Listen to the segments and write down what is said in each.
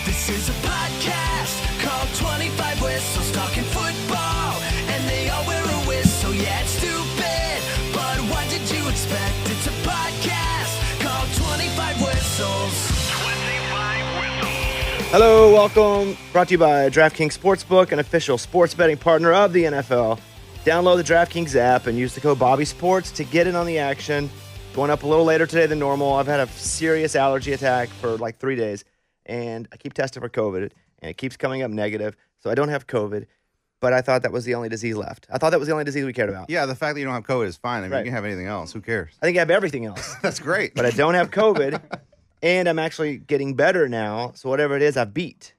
This is a podcast called 25 Whistles, talking football, and they all wear a whistle. Yeah, it's stupid, but what did you expect? It's a podcast called 25 Whistles. 25 Whistles. Hello, welcome. Brought to you by DraftKings Sportsbook, an official sports betting partner of the NFL. Download the DraftKings app and use the code BobbySports to get in on the action. Going up a little later today than normal. I've had a serious allergy attack for like 3 days, and I keep testing for COVID, and it keeps coming up negative. So I don't have COVID, but I thought that was the only disease left. I thought that was the only disease we cared about. Yeah, the fact that you don't have COVID is fine. I mean, Right. you can have anything else. Who cares? I think I have everything else, That's great. but I don't have COVID, and I'm actually getting better now. So whatever it is, I've beat.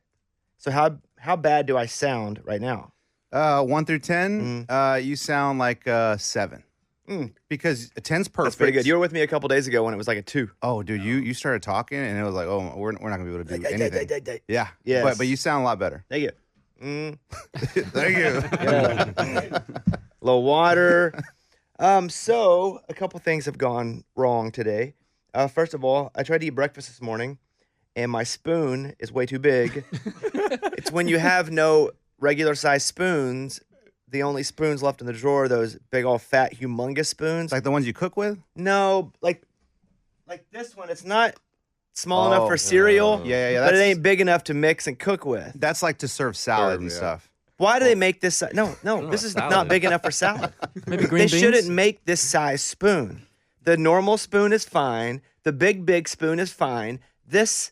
So how bad do I sound right now? 1 through 10, you sound like 7. Because 10's perfect. That's pretty good. You were with me a couple days ago when it was like a 2. Oh, dude, you started talking, and it was like, oh, we're not going to be able to do anything. Yeah. Yes. But you sound a lot better. Thank you. Thank you. Yeah. Little water. So a couple things have gone wrong today. First of all, I tried to eat breakfast this morning, and my spoon is way too big. It's when you have no regular size spoons. The only spoons left in the drawer are those big, old fat, humongous spoons. Like the ones you cook with? No, like this one. It's not small enough for cereal. Yeah. But it ain't big enough to mix and cook with. That's like to serve salad and stuff. Why do they make this? No, this is salad. not big enough for salad. Maybe green They beans? shouldn't make this size spoon. The normal spoon is fine. The big spoon is fine. This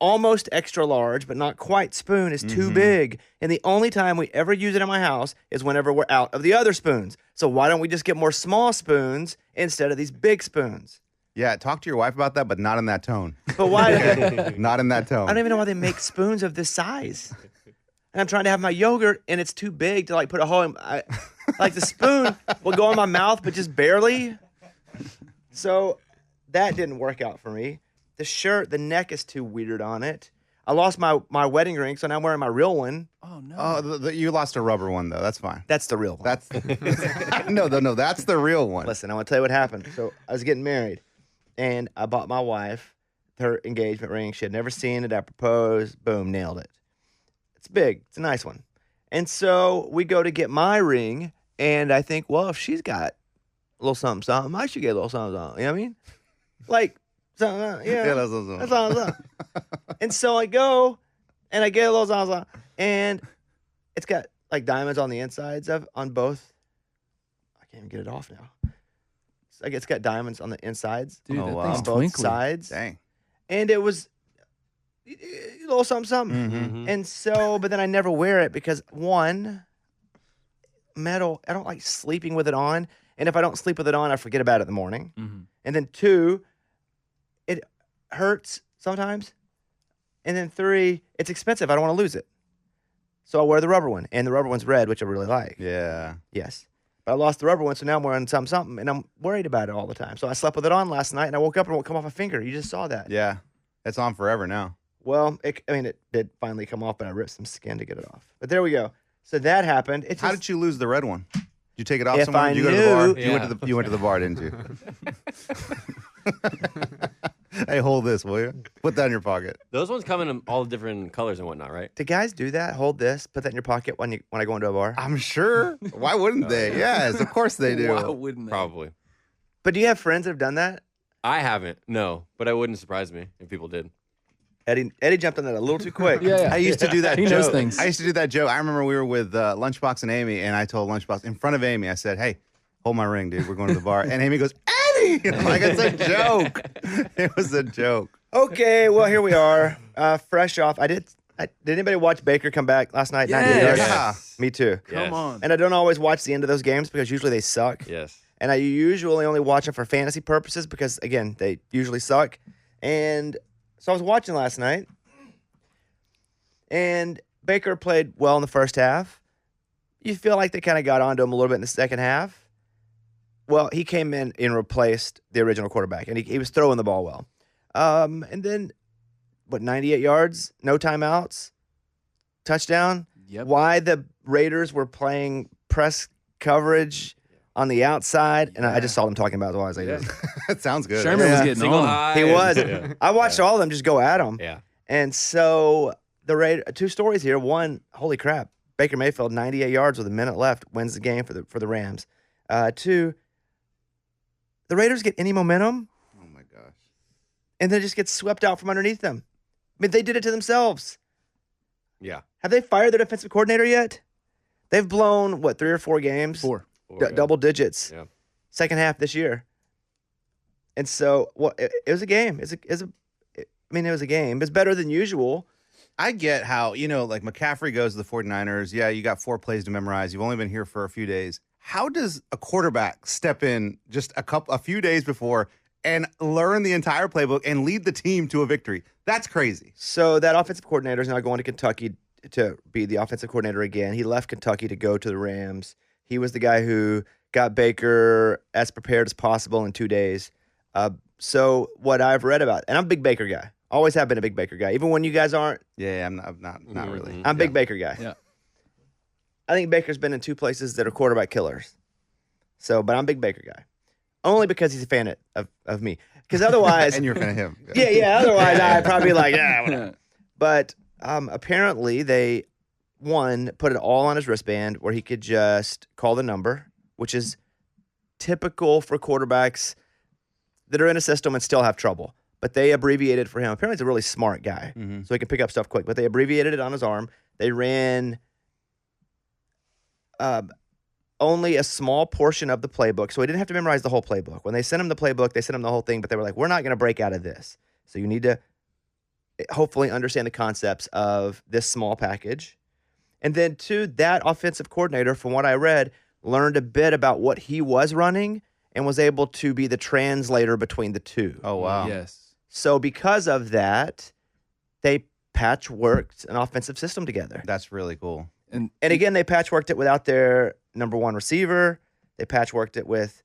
almost extra large, but not quite spoon is too big. And the only time we ever use it in my house is whenever we're out of the other spoons. So why don't we just get more small spoons instead of these big spoons? Yeah, talk to your wife about that, but not in that tone. But why? Not in that tone. I don't even know why they make spoons of this size. And I'm trying to have my yogurt, and it's too big to like put a hole in. Like the spoon will go in my mouth, but just barely. So that didn't work out for me. The shirt, the neck is too weird on it. I lost my wedding ring, so now I'm wearing my real one. Oh, no. Oh, you lost a rubber one, though. That's fine. That's the real one. That's no, that's the real one. Listen, I want to tell you what happened. So I was getting married, and I bought my wife her engagement ring. She had never seen it. I proposed. Boom, nailed it. It's big. It's a nice one. And so we go to get my ring, and I think, well, if she's got a little something, I should get a little something. You know what I mean? Like, something, yeah. that's awesome. That's all. And so I go, and I get a little something, and it's got like diamonds on the insides on both. I can't even get it off now. It's got diamonds on the insides. Dude, Oh, that wow. thing's On both twinkly. sides. Dang. And it was a little something. Mm-hmm. And so, but then I never wear it because one, metal, I don't like sleeping with it on. And if I don't sleep with it on, I forget about it in the morning. Mhm. And then 2, it hurts sometimes. And then 3, it's expensive. I don't want to lose it. So I wear the rubber one. And the rubber one's red, which I really like. Yeah. Yes. But I lost the rubber one, so now I'm wearing something, and I'm worried about it all the time. So I slept with it on last night, and I woke up and it won't come off my finger. You just saw that. Yeah. It's on forever now. Well, it did finally come off, but I ripped some skin to get it off. But there we go. So that happened. It's How just, did you lose the red one? Did you take it off If somewhere? I Did you go to the bar? knew- You went to the bar, didn't you? Hey, hold this, will you? Put that in your pocket. Those ones come in all different colors and whatnot, right? do guys do that? Hold this, put that in your pocket when I go into a bar. I'm sure. Why wouldn't they? Yes, of course they do. Why wouldn't they? Probably. But do you have friends that have done that? I haven't, no. But it wouldn't surprise me if people did. Eddie jumped on that a little too quick. Yeah. I used to do that He joke. knows things. I used to do that joke. I remember we were with Lunchbox and Amy, and I told Lunchbox in front of Amy, I said, hey, hold my ring, dude. We're going to the bar. And Amy goes, Eddie! And I'm like, it's a joke. It was a joke. Okay, well, here we are. Fresh off. Did anybody watch Baker come back last night? 98 yards? Yeah. Me too. Yes. on. And I don't always watch the end of those games because usually they suck. Yes. And I usually only watch them for fantasy purposes because, again, they usually suck. And so I was watching last night, and Baker played well in the first half. You feel like they kind of got onto him a little bit in the second half. Well, he came in and replaced the original quarterback, and he was throwing the ball well. And then, 98 yards, no timeouts, touchdown? Yep. Why the Raiders were playing press coverage on the outside, and I just saw them talking about it while I was like, Yeah. That sounds good. Sherman was getting Single on. high. he was. Yeah. I watched all of them just go at him. Yeah. And so two stories here. One, holy crap, Baker Mayfield, 98 yards with a minute left, wins the game for the Rams. Two, the Raiders get any momentum, Oh my gosh. and then just get swept out from underneath them. I mean, they did it to themselves. Yeah. Have they fired their defensive coordinator yet? They've blown, 3 or 4 games? 4. Double digits. Yeah. Second half this year. And so, it was a game. It was a game. It's better than usual. I get how, like McCaffrey goes to the 49ers. Yeah, you got 4 plays to memorize. You've only been here for a few days. How does a quarterback step in just a few days before and learn the entire playbook and lead the team to a victory? That's crazy. So that offensive coordinator is now going to Kentucky to be the offensive coordinator again. He left Kentucky to go to the Rams. He was the guy who got Baker as prepared as possible in 2 days. So what I've read about, and I'm a big Baker guy. Always have been a big Baker guy, even when you guys aren't. Yeah, I'm not really. I'm a big Baker guy. Yeah. I think Baker's been in 2 places that are quarterback killers. So, but I'm a big Baker guy, only because he's a fan of me. Because otherwise, And you're a fan of him. yeah. Otherwise, I'd probably be like, yeah, whatever. But apparently, they put it all on his wristband where he could just call the number, which is typical for quarterbacks that are in a system and still have trouble. But they abbreviated for him. Apparently, he's a really smart guy, so he can pick up stuff quick. But they abbreviated it on his arm. They ran only a small portion of the playbook, so he didn't have to memorize the whole playbook. When they sent him the playbook, they sent him the whole thing, but they were like, we're not going to break out of this. So you need to hopefully understand the concepts of this small package. And then, two, that offensive coordinator, from what I read, learned a bit about what he was running and was able to be the translator between the two. Oh, wow. Yes. So because of that, they patchworked an offensive system together. That's really cool. And And again, they patchworked it without their number 1 receiver. They patchworked it with,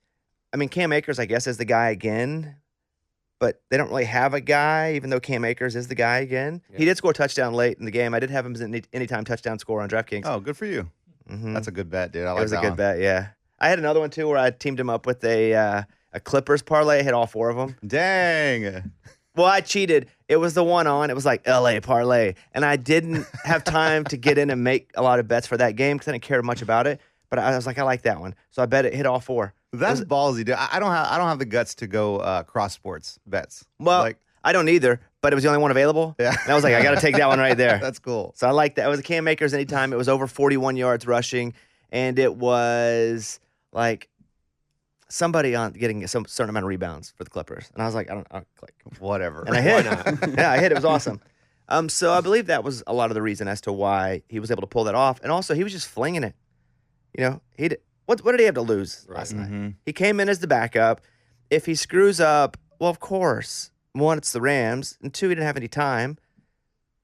Cam Akers, I guess, is the guy again, but they don't really have a guy, even though Cam Akers is the guy again. Yeah. He did score a touchdown late in the game. I did have him as an anytime touchdown scorer on DraftKings. Oh, good for you. Mhm. That's a good bet, dude. I like It was a that good one. bet, yeah. I had another one, too, where I teamed him up with a Clippers parlay. I hit all 4 of them. Dang. Well, I cheated. It was the one on. It was like LA parlay. And I didn't have time to get in and make a lot of bets for that game because I didn't care much about it. But I was like, I like that one. So I bet it hit all 4. That's ballsy, dude. I don't have the guts to go cross sports bets. Well, like, I don't either, but it was the only one available. Yeah. And I was like, I got to take that one right there. that's cool. So I like that. It was a Cam Akers anytime. It was over 41 yards rushing. And it was like somebody on getting some certain amount of rebounds for the Clippers. And I was like, I'll click. Whatever. And I hit. Yeah, I hit. It was awesome. So I believe that was a lot of the reason as to why he was able to pull that off. And also, he was just flinging it. What did he have to lose last night? He came in as the backup. If he screws up, well, of course, 1, it's the Rams, and 2, he didn't have any time.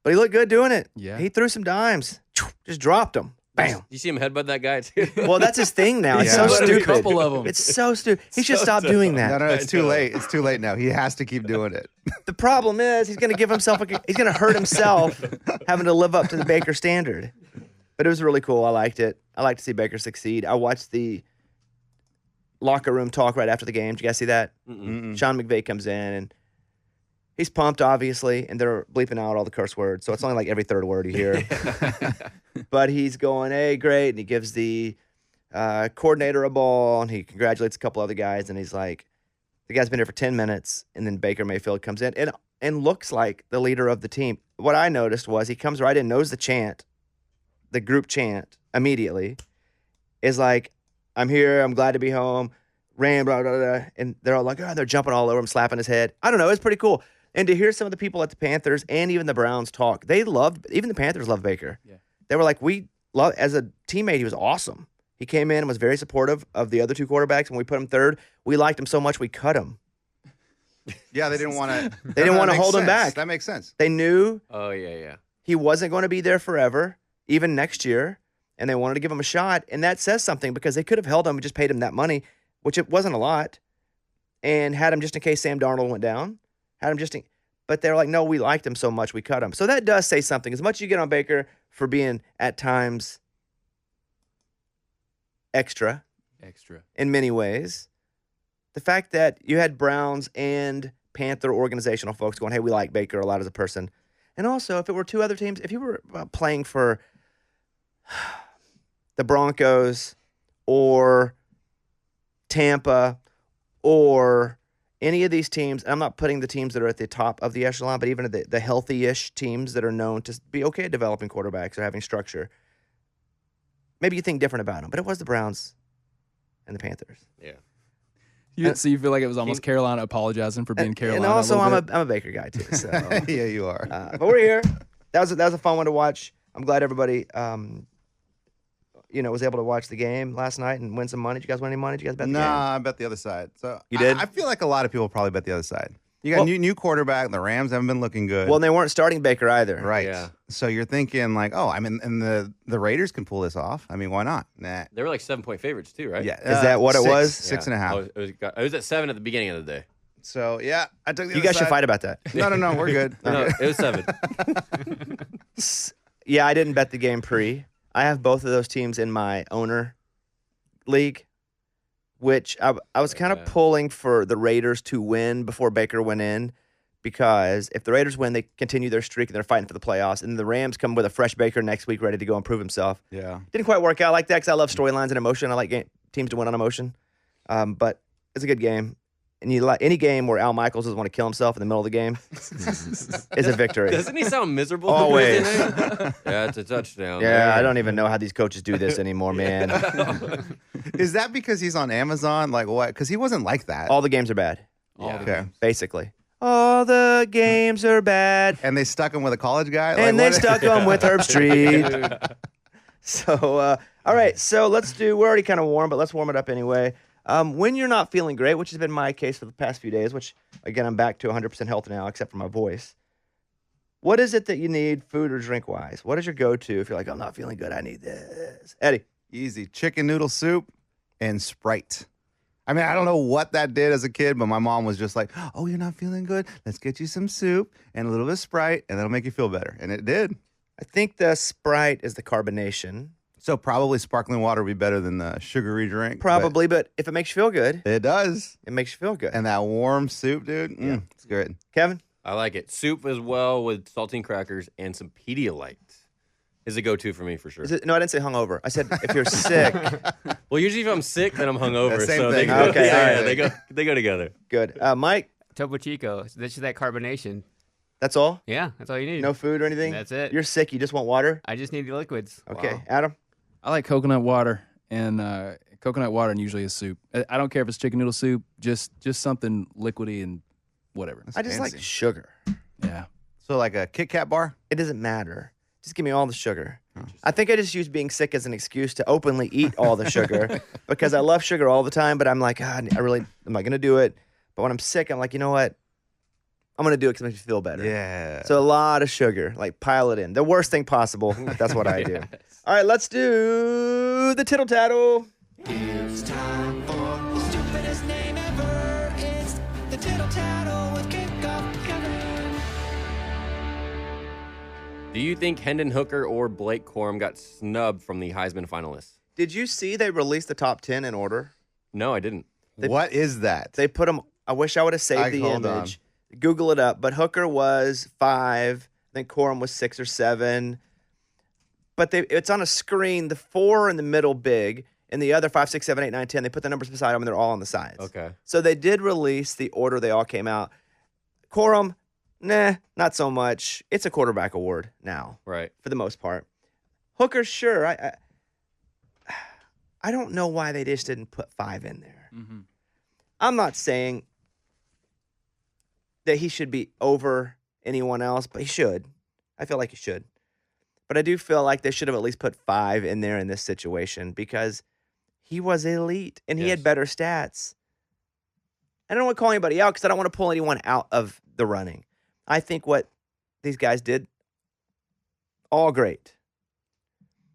But he looked good doing it. Yeah. He threw some dimes. Just dropped them. Bam. You see him headbutt that guy too. Well, that's his thing now. It's so Yeah. stupid. A couple of them. It's so stupid. He should stop doing that. No, it's too late. It's too late now. He has to keep doing it. The problem is he's going to give himself he's going to hurt himself having to live up to the Baker standard. But it was really cool. I liked it. I like to see Baker succeed. I watched the locker room talk right after the game. Did you guys see that? Sean McVay comes in and he's pumped, obviously, and they're bleeping out all the curse words. So it's only like every third word you hear. But he's going, hey, great. And he gives the coordinator a ball and he congratulates a couple other guys. And he's like, the guy's been here for 10 minutes. And then Baker Mayfield comes in and looks like the leader of the team. What I noticed was he comes right in, knows the chant, the group chant immediately, is like, I'm here, I'm glad to be home, ran, blah, blah, blah. And they're all like, oh, they're jumping all over him, slapping his head. I don't know, it's pretty cool. And to hear some of the people at the Panthers and even the Browns talk, even the Panthers loved Baker. Yeah. They were like, as a teammate, he was awesome. He came in and was very supportive of the other 2 quarterbacks. When we put him third, we liked him so much we cut him. Yeah, they didn't want to. They didn't want to hold him back. That makes sense. They knew Oh yeah. he wasn't going to be there forever, even next year, and they wanted to give him a shot. And that says something because they could have held him and just paid him that money, which it wasn't a lot, and had him just in case Sam Darnold went down. But they were like, no, we liked him so much we cut him. So that does say something. As much as you get on Baker for being at times extra, Extra. in many ways. The fact that you had Browns and Panther organizational folks going, hey, we like Baker a lot as a person. And also, if it were two other teams, if you were playing for the Broncos or Tampa or any of these teams, I'm not putting the teams that are at the top of the echelon, but even the healthy-ish teams that are known to be okay at developing quarterbacks or having structure, maybe you think different about them. But it was the Browns and the Panthers. Yeah. So you feel like it was almost Carolina apologizing for being Carolina. And also, a little I'm a Baker guy too. So. Yeah, you are. But we're here. That was a fun one to watch. I'm glad everybody, was able to watch the game last night and win some money. Did you guys win any money? Did you guys bet the game? Nah, I bet the other side. So You did? I feel like a lot of people probably bet the other side. You got new quarterback. The Rams haven't been looking good. Well, and they weren't starting Baker either. Right. Yeah. So you're thinking like, oh, I mean, and the Raiders can pull this off. I mean, why not? Nah. They were like 7-point favorites too, right? Yeah. Is that what it was? Six and a half. It was at 7 at the beginning of the day. So yeah, I took the You other guys should side. fight about that. No, we're good. No, it was 7. Yeah, I didn't bet the game pre. I have both of those teams in my owner league, which I was kind of pulling for the Raiders to win before Baker went in, because if the Raiders win, they continue their streak and they're fighting for the playoffs. And the Rams come with a fresh Baker next week ready to go and prove himself. Yeah. Didn't quite work out like that because I love storylines and emotion. I like teams to win on emotion. But it's a good game. And you like any game where Al Michaels doesn't want to kill himself in the middle of the game is a victory. Doesn't he sound miserable? Always. Yeah, it's a touchdown. Yeah, I don't even know how these coaches do this anymore, man. Is that because he's on Amazon? Like what? Because he wasn't like that. All the games are bad, Okay. basically. All the games are bad. And they stuck him with a college guy. And like, they stuck him with Herb Street. So, all right. So we're already kind of warm, but let's warm it up anyway. When you're not feeling great, which has been my case for the past few days, which, again, I'm back to 100% health now, except for my voice. What is it that you need food or drink-wise? What is your go-to if you're like, I'm not feeling good, I need this? Eddie. Easy. Chicken noodle soup and Sprite. I mean, I don't know what that did as a kid, but my mom was just like, oh, you're not feeling good? Let's get you some soup and a little bit of Sprite, and that'll make you feel better. And it did. I think the Sprite is the carbonation. So probably sparkling water would be better than the sugary drink. Probably, but if it makes you feel good, It does. it makes you feel good. And that warm soup, dude, it's good. Kevin? I like it. Soup as well with saltine crackers and some Pedialyte is a go-to for me for sure. No, I didn't say hungover. I said if you're sick. Well, usually if I'm sick, then I'm hungover. Yeah, same so thing. they go, Okay, yeah, all right. they go together. Good. Mike, Topo Chico. This is that carbonation. that's all? Yeah, that's all you need. No food or anything? That's it. You're sick, you just want water? I just need the liquids. Okay. Wow. Adam? I like coconut water and usually a soup. I don't care if it's chicken noodle soup, just something liquidy and whatever. I just fancy. like sugar. Yeah. So like a Kit Kat bar? It doesn't matter. Just give me all the sugar. I think I just use being sick as an excuse to openly eat all the sugar because I love sugar all the time, but I'm like, God, I'm not going to do it. But when I'm sick, I'm like, you know what? I'm going to do it because it makes me feel better. Yeah. So a lot of sugar, like pile it in. The worst thing possible. That's what I do. Yes. All right, let's do the tittle tattle. It's time for the stupidest name ever. It's the Tittle Tattle with Kickoff Kevin. Do you think Hendon Hooker or Blake Corum got snubbed from the Heisman finalists? Did you see they released the top 10 in order? No, I didn't. What is that? They put them, I wish I would have saved the Hold on. image. Google it up. But Hooker was 5. I think Corum was 6 or 7. But it's on a screen. The 4 in the middle big, and the other 5, 6, 7, 8, 9, 10. They put the numbers beside them, and they're all on the sides. Okay. So they did release the order they all came out. Corum, nah, not so much. It's a quarterback award now, Right. for the most part. Hooker, sure. I don't know why they just didn't put 5 in there. Mm-hmm. I'm not saying that he should be over anyone else, but he should. I feel like he should. But I do feel like they should have at least put 5 in there in this situation because he was elite and he Yes. had better stats. I don't want to call anybody out because I don't want to pull anyone out of the running. I think what these guys did, all great.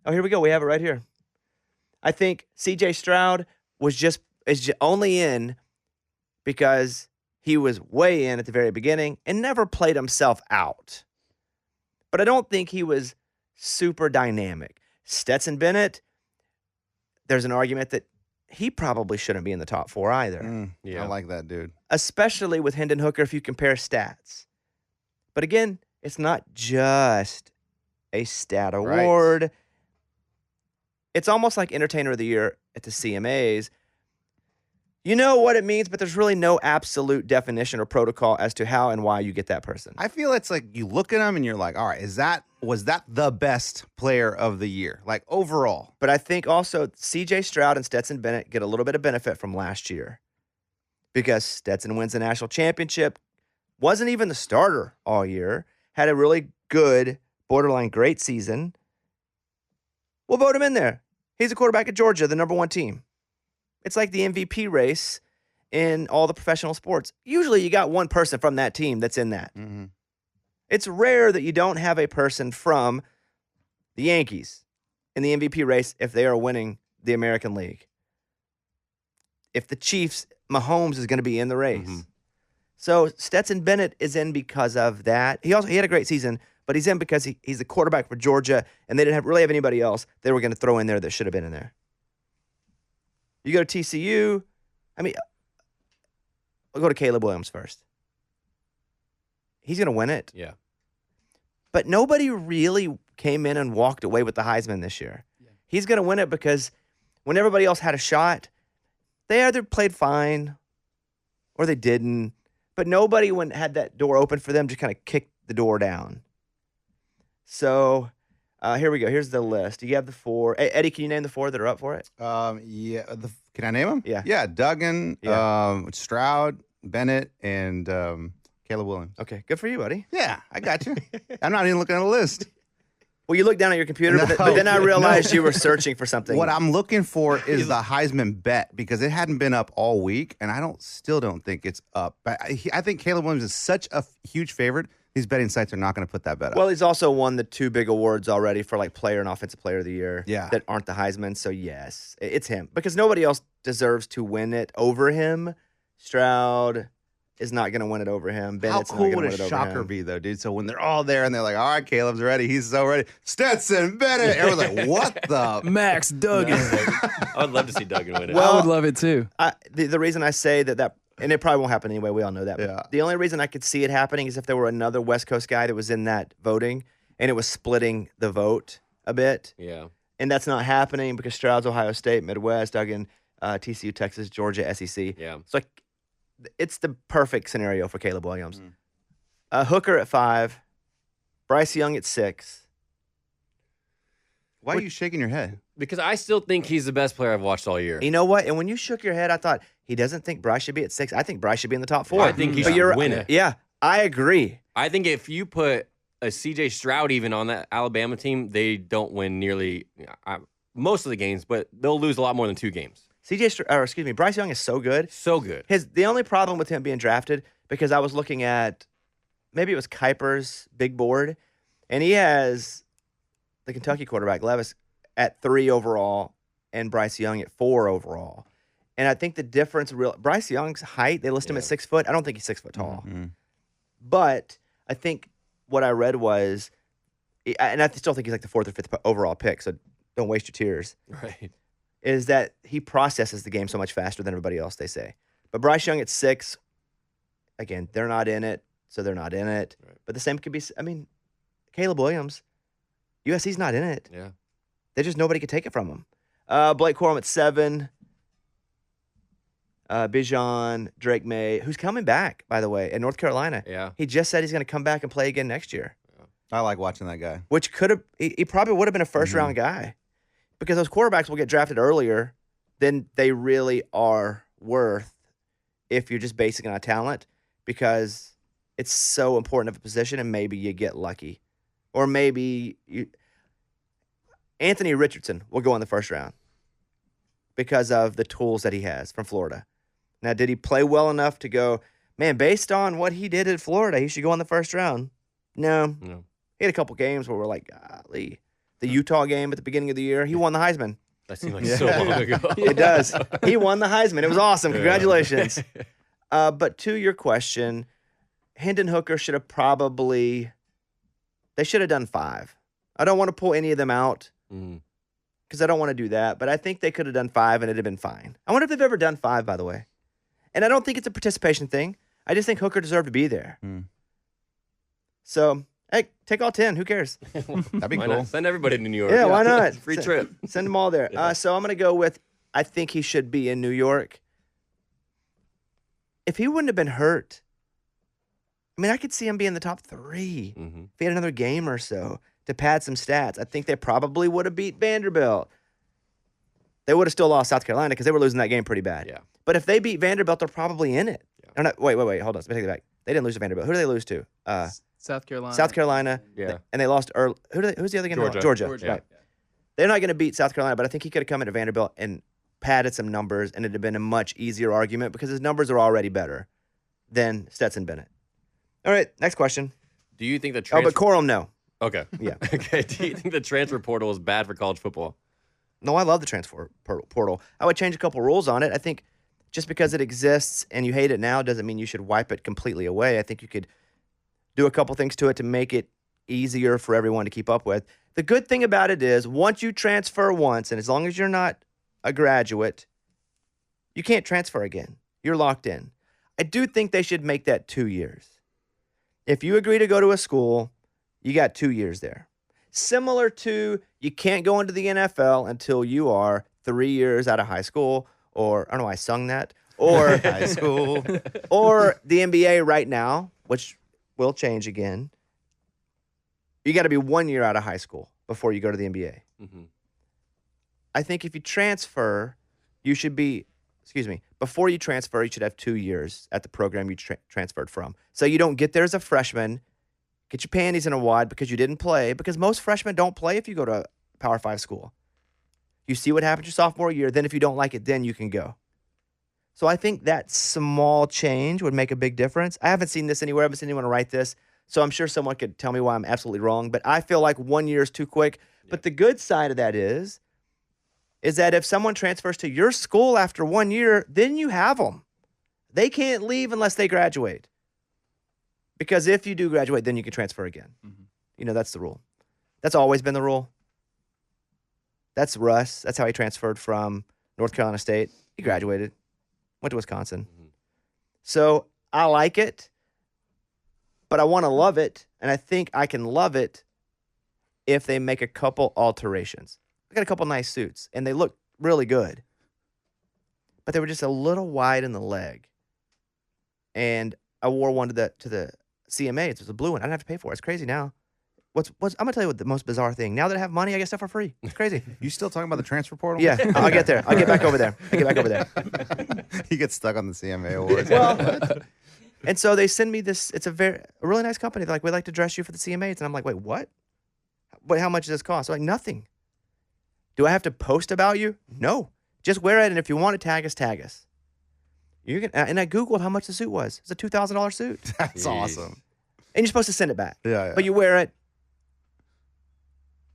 Oh, here we go. We have it right here. I think C.J. Stroud is only in because he was way in at the very beginning and never played himself out. But I don't think he was super dynamic. Stetson Bennett, there's an argument that he probably shouldn't be in the top 4 either, Yeah. I like that, dude. especially with Hendon Hooker if you compare stats. But again, it's not just a stat award. It's almost like Entertainer of the Year at the CMAs. You know what it means, but there's really no absolute definition or protocol as to how and why you get that person. I feel it's like you look at him and you're like, all right, was that the best player of the year? Like overall. But I think also C.J. Stroud and Stetson Bennett get a little bit of benefit from last year because Stetson wins the national championship, wasn't even the starter all year, had a really good, borderline great season. We'll vote him in there. He's a quarterback at Georgia, the number 1 team. It's like the MVP race in all the professional sports. Usually you got one person from that team that's in that. Mm-hmm. It's rare that you don't have a person from the Yankees in the MVP race if they are winning the American League. If the Chiefs, Mahomes is going to be in the race. Mm-hmm. So Stetson Bennett is in because of that. He had a great season, but he's in because he's a quarterback for Georgia, and they didn't really have anybody else they were going to throw in there that should have been in there. You go to TCU, I'll go to Caleb Williams first. He's going to win it. Yeah. But nobody really came in and walked away with the Heisman this year. Yeah. He's going to win it because when everybody else had a shot, they either played fine or they didn't. But nobody had that door open for them, just kind of kicked the door down. So here we go. Here's the list. You have the 4. Hey, Eddie, can you name the 4 that are up for it? Can I name them? Yeah. Yeah, Duggan, Yeah. Stroud, Bennett, and Caleb Williams. Okay, good for you, buddy. Yeah, I got you. I'm not even looking at the list. Well, you looked down at your computer, but then I realized you were searching for something. What I'm looking for is the Heisman bet because it hadn't been up all week, and still don't think it's up. But I think Caleb Williams is such a huge favorite. These betting sites are not going to put that bet up. Well, he's also won the 2 big awards already for like player and offensive player of the year that aren't the Heisman. So, yes, it's him because nobody else deserves to win it over him. Stroud is not going to win it over him. Bennett's How cool not would going to a win it over shocker him. be, though, dude? So when they're all there and they're like, all right, Caleb's ready. He's so ready. Stetson Bennett. Everyone's like, what the? Max Duggan. I would love to see Duggan win it. I would love it too. The reason I say that, and it probably won't happen anyway, we all know that. Yeah. The only reason I could see it happening is if there were another West Coast guy that was in that voting and it was splitting the vote a bit. Yeah. And that's not happening because Stroud's Ohio State, Midwest, Duggan, TCU, Texas, Georgia, SEC. Yeah. So it's the perfect scenario for Caleb Williams. Hooker at 5, Bryce Young at 6. Why are you shaking your head? Because I still think he's the best player I've watched all year. You know what? And when you shook your head, I thought he doesn't think Bryce should be at 6. I think Bryce should be in the top 4. I think he But should win it. Yeah, I agree. I think if you put a C.J. Stroud even on that Alabama team, they don't win nearly most of the games, but they'll lose a lot more than 2 games. Bryce Young is so good. So good. The only problem with him being drafted, because I was looking at, maybe it was Kuiper's big board, and he has the Kentucky quarterback, Levis, at 3 overall, and Bryce Young at 4 overall. And I think the difference, Bryce Young's height, they list him at 6 foot. I don't think he's 6 foot tall. Mm-hmm. But I think what I read was, and I still think he's like the 4th or 5th overall pick, so don't waste your tears. Right. Is that he processes the game so much faster than everybody else, they say. But Bryce Young at 6, again, they're not in it, so they're not in it. Right. But the same could be, Caleb Williams, USC's not in it. Yeah. Nobody could take it from him. Blake Corum at 7. Bijan, Drake May, who's coming back, by the way, in North Carolina. Yeah. He just said he's going to come back and play again next year, I like watching that guy. which he probably would have been a first-round guy because those quarterbacks will get drafted earlier than they really are worth if you're just basing it on talent because it's so important of a position and maybe you get lucky. Or maybe Anthony Richardson will go in the first round because of the tools that he has from Florida. Now, did he play well enough to go, man, based on what he did at Florida, he should go in the first round? No. He had a couple games where we're like, golly. The Utah game at the beginning of the year, he won the Heisman. That seemed like so long ago. It does. He won the Heisman. It was awesome. Congratulations. But to your question, Hendon Hooker should have they should have done 5. I don't want to pull any of them out. Mm. because I don't want to do that. But I think they could have done 5 and it'd have been fine. I wonder if they've ever done 5, by the way. And I don't think it's a participation thing. I just think Hooker deserved to be there. So, hey, take all 10. Who cares? That'd be Why cool. not? Send everybody to New York. Yeah, why not? Free trip. Send them all there. So I'm going to go with, I think he should be in New York. If he wouldn't have been hurt, I mean, I could see him being in the top 3 if he had another game or so to pad some stats. I think they probably would have beat Vanderbilt. They would have still lost South Carolina because they were losing that game pretty bad. Yeah. But if they beat Vanderbilt, they're probably in it. Yeah. No, wait. Hold on. Let me take it back. They didn't lose to Vanderbilt. Who did they lose to? South Carolina. South Carolina. Yeah. And they lost early. Who's the other game? Georgia. Right. Yeah. They're not going to beat South Carolina, but I think he could have come into Vanderbilt and padded some numbers, and it'd have been a much easier argument because his numbers are already better than Stetson Bennett. All right, next question. Do you think the Oh, transfer? but Corum, no. Okay. Yeah. Okay. Do you think the transfer portal is bad for college football? No, I love the transfer portal. I would change a couple rules on it. I think just because it exists and you hate it now doesn't mean you should wipe it completely away. I think you could do a couple things to it to make it easier for everyone to keep up with. The good thing about it is once you transfer once, and as long as you're not a graduate, you can't transfer again. You're locked in. I do think they should make that 2 years. If you agree to go to a school, you got 2 years there. Similar to you can't go into the NFL until you are 3 years out of high school, or I don't know why I sung that, or High school. or the NBA right now, which will change again. You got to be 1 year out of high school before you go to the NBA. I think if you transfer, you should be, before you transfer, you should have 2 years at the program you transferred from. So you don't get there as a freshman, get your panties in a wad because you didn't play, because most freshmen don't play if you go to a Power 5 school. You see what happens your sophomore year, then if you don't like it, then you can go. So I think that small change would make a big difference. I haven't seen this anywhere. I haven't seen anyone write this. So I'm sure someone could tell me why I'm absolutely wrong. But I feel like 1 year is too quick. But the good side of that is that if someone transfers to your school after 1 year, then you have them. They can't leave unless they graduate. Because if you do graduate, then you can transfer again. You know, that's the rule. That's always been the rule. That's Russ. That's how he transferred from North Carolina State. He graduated, went to Wisconsin. So I like it, but I want to love it, and I think I can love it if they make a couple alterations. I got a couple nice suits, and they look really good, but they were just a little wide in the leg. And I wore one to the CMA. It was a blue one. I didn't have to pay for it. It's crazy now. I'm gonna tell you what the most bizarre thing. Now that I have money, I get stuff for free. It's crazy. You still talking about the transfer portal? Yeah, I'll get there. I'll get back over there. He gets stuck on the CMA awards. Well, and so they send me this. It's a really nice company. They're like, we'd like to dress you for the CMAs. And I'm like, wait, what? Wait, how much does this cost? They're like, nothing. Do I have to post about you? No. Just wear it, and if you want to tag us. You can. And I Googled how much the suit was. It's a $2,000 suit. That's awesome. And you're supposed to send it back. Yeah. But you wear it.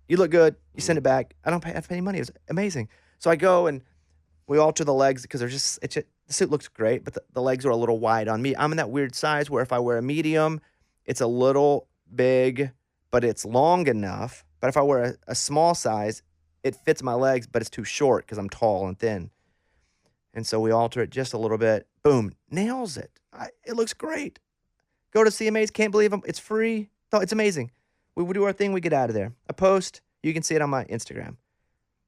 You look good. You send it back. I don't have to pay any money. It was amazing. So I go and we alter the legs because the suit looks great, but the legs are a little wide on me. I'm in that weird size where if I wear a medium, it's a little big, but it's long enough. But if I wear a small size, it fits my legs, but it's too short because I'm tall and thin. And so we alter it just a little bit. Boom. Nails it. It looks great. Go to CMAs. Can't believe them. It's free. It's amazing. We do our thing. We get out of there. A post. You can see it on my Instagram.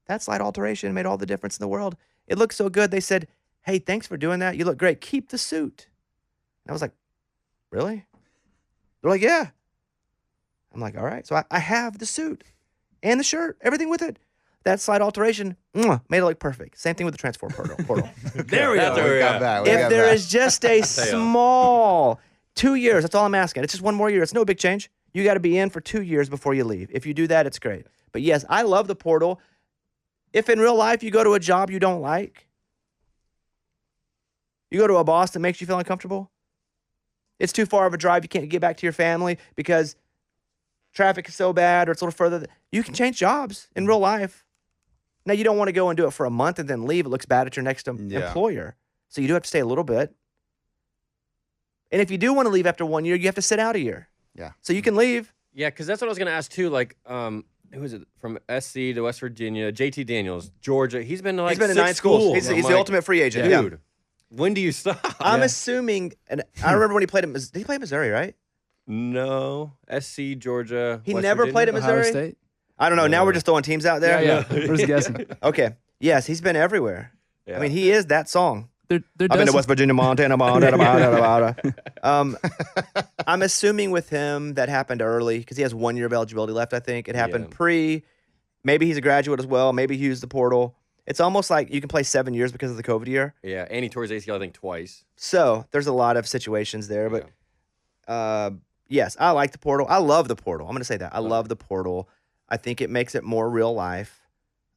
That slight alteration made all the difference in the world. It looked so good. They said, hey, thanks for doing that. You look great. Keep the suit. And I was like, really? They're like, yeah. I'm like, all right. So I have the suit and the shirt, everything with it. That slight alteration made it look perfect. Same thing with the transfer portal. There we go. We got back. If there is just a small 2 years, that's all I'm asking. It's just one more year. It's no big change. You got to be in for 2 years before you leave. If you do that, it's great. But yes, I love the portal. If in real life you go to a job you don't like, you go to a boss that makes you feel uncomfortable, it's too far of a drive, you can't get back to your family because traffic is so bad or it's a little further, you can change jobs in real life. Now, you don't want to go and do it for a month and then leave. It looks bad at your next employer. So you do have to stay a little bit. And if you do want to leave after 1 year, you have to sit out a year. Yeah. So you can leave. Yeah, because that's what I was going to ask too. Like, who is it from SC to West Virginia? JT Daniels, Georgia. He's been to like He's been in six 9 schools. He's I'm the like, ultimate free agent. Yeah. dude. When do you stop? I'm assuming, and I remember when he played did he play at Missouri, right? No, SC Georgia. He West never Virginia? played at Ohio Missouri? State. I don't know. Now we're just throwing teams out there. Yeah. We're just guessing. Okay. Yes, he's been everywhere. Yeah. I mean, he is that song. There I've been to does- West Virginia, Montana, I'm assuming with him that happened early because he has 1 year of eligibility left, I think. It happened Yeah. pre. Maybe he's a graduate as well. Maybe he used the portal. It's almost like you can play 7 years because of the COVID year. Yeah, and he tore his ACL I think twice. So there's a lot of situations there. But yes, I like the portal. I love the portal. I'm going to say that. I love the portal. I think it makes it more real life.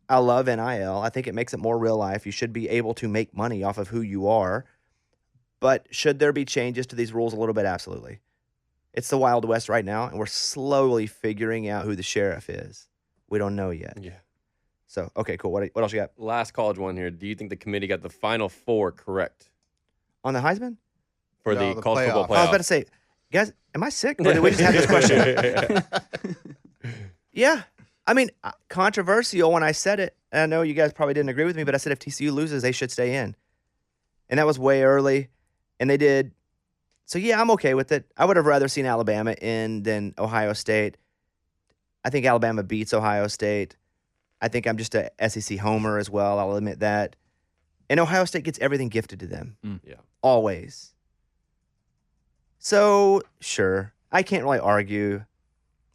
I love NIL. I think it makes it more real life. You should be able to make money off of who you are. But should there be changes to these rules a little bit? Absolutely. It's the Wild West right now, and we're slowly figuring out who the sheriff is. We don't know yet. Yeah. So, okay, cool. What else you got? Last college one here. Do you think the committee got the final 4 correct On the Heisman? for No, the the college football playoff. playoff? I was about to say, guys, am I sick? Or did we just have this question? Yeah. I mean, controversial when I said it. And I know you guys probably didn't agree with me, but I said if TCU loses, they should stay in. And that was way early. And they did. So, yeah, I'm okay with it. I would have rather seen Alabama in than Ohio State. I think Alabama beats Ohio State. I think I'm just a SEC homer as well. I'll admit that. And Ohio State gets everything gifted to them. Yeah. Always. So, sure. I can't really argue.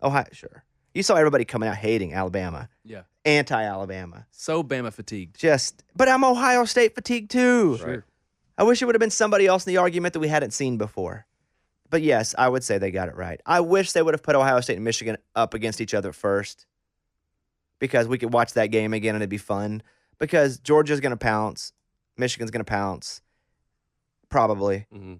Ohio, sure. You saw everybody coming out hating Alabama. Yeah. Anti-Alabama. So Bama fatigued. But I'm Ohio State fatigued too. Right. I wish it would have been somebody else in the argument that we hadn't seen before. But yes, I would say they got it right. I wish they would have put Ohio State and Michigan up against each other first because we could watch that game again and it'd be fun. Because Georgia's going to pounce. Michigan's going to pounce. Probably. Mm-hmm.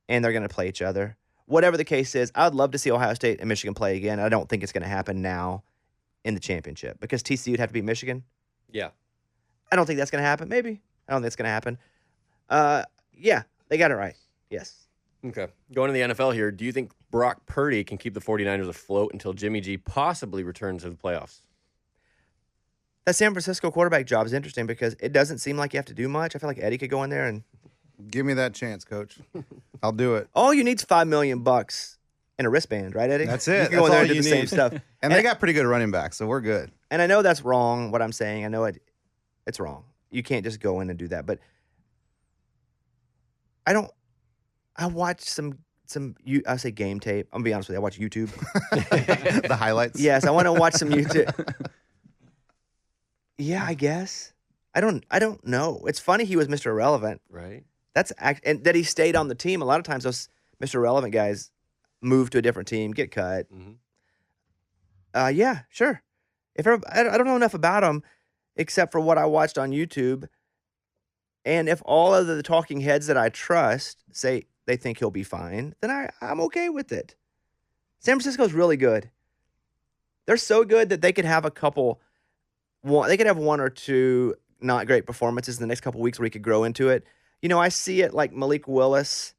And they're going to play each other. Whatever the case is, I'd love to see Ohio State and Michigan play again. I don't think it's going to happen now in the championship because TCU would have to beat Michigan. Yeah. I don't think that's going to happen. Maybe. I don't think it's going to happen. Yeah, they got it right. Yes. Okay. Going to the NFL here, do you think Brock Purdy can keep the 49ers afloat until Jimmy G possibly returns to the playoffs? That San Francisco quarterback job is interesting because it doesn't seem like you have to do much. I feel like Eddie could go in there and Give me that chance, coach. I'll do it. all you need is $5 million and a wristband, right, Eddie? That's You it. can go in That's there all and do you the same need. stuff. And they got pretty good running backs, so we're good. And I know that's wrong, what I'm saying. I know it's wrong. You can't just go in and do that. But I watch I say game tape. I'm going to be honest with you. I watch YouTube. The highlights. Yes, I want to watch some YouTube. Yeah, I guess. I don't know. It's funny he was Mr. Irrelevant. Right. And that he stayed on the team. A lot of times those Mr. Irrelevant guys move to a different team, get cut. Mm-hmm. Yeah, sure. I don't know enough about him except for what I watched on YouTube. And if all of the talking heads that I trust say they think he'll be fine, then I'm okay with it. San Francisco's really good. They're so good that they could have they could have 1 or 2 not great performances in the next couple weeks where he could grow into it. You know, I see it like Malik Willis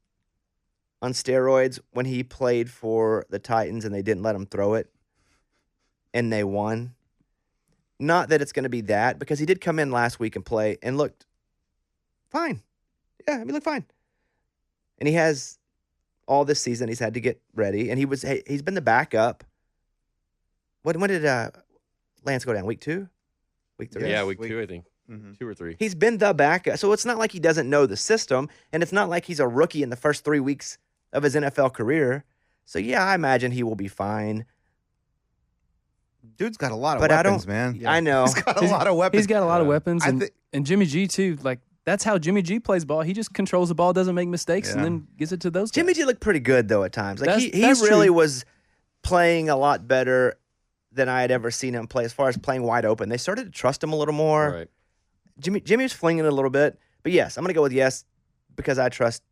on steroids when he played for the Titans and they didn't let him throw it and they won. Not that it's going to be that, because he did come in last week and play and looked fine. Yeah, he looked fine. And he has all this season he's had to get ready, and he's been the backup. When did Lance go down? Week 2? Week 3? Yeah, week 2, I think. Mhm. 2 or 3. He's been the backup. So it's not like he doesn't know the system, and it's not like he's a rookie in the first 3 weeks of his NFL career. So, yeah, I imagine he will be fine. Dude's got a lot of But I weapons, don't- man. I know. He's got a lot of weapons. He's got a lot of weapons, I and, thi- and Jimmy G too. Like that's how Jimmy G plays ball. He just controls the ball, doesn't make mistakes, and Yeah. then gives it to those Jimmy guys. G looked pretty good, though, at times. Like That's he really true. was playing a lot better than I had ever seen him play as far as playing wide open. They started to trust him a little more. Right. Jimmy was flinging it a little bit. But, yes, I'm going to go with yes because I trust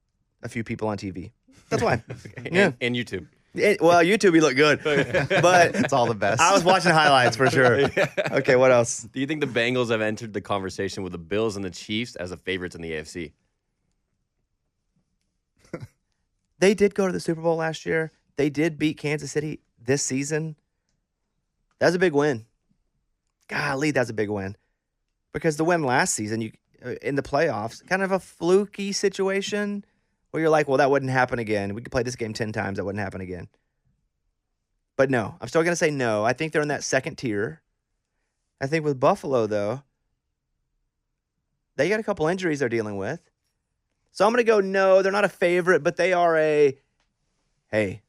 a few people on TV. That's why. Yeah. And YouTube. Well, YouTube, he looked good. But It's all the best. I was watching highlights for sure. Okay, what else? Do you think the Bengals have entered the conversation with the Bills and the Chiefs as the favorites in the AFC? They did go to the Super Bowl last year. They did beat Kansas City this season. That's a big win. Golly, that's a big win. Because the win last season, you in the playoffs, kind of a fluky situation where you're like, well, that wouldn't happen again. We could play this game 10 times. That wouldn't happen again. But no, I'm still going to say no. I think they're in that second tier. I think with Buffalo, though, they got a couple injuries they're dealing with. So I'm going to go no. They're not a favorite, but they are hey,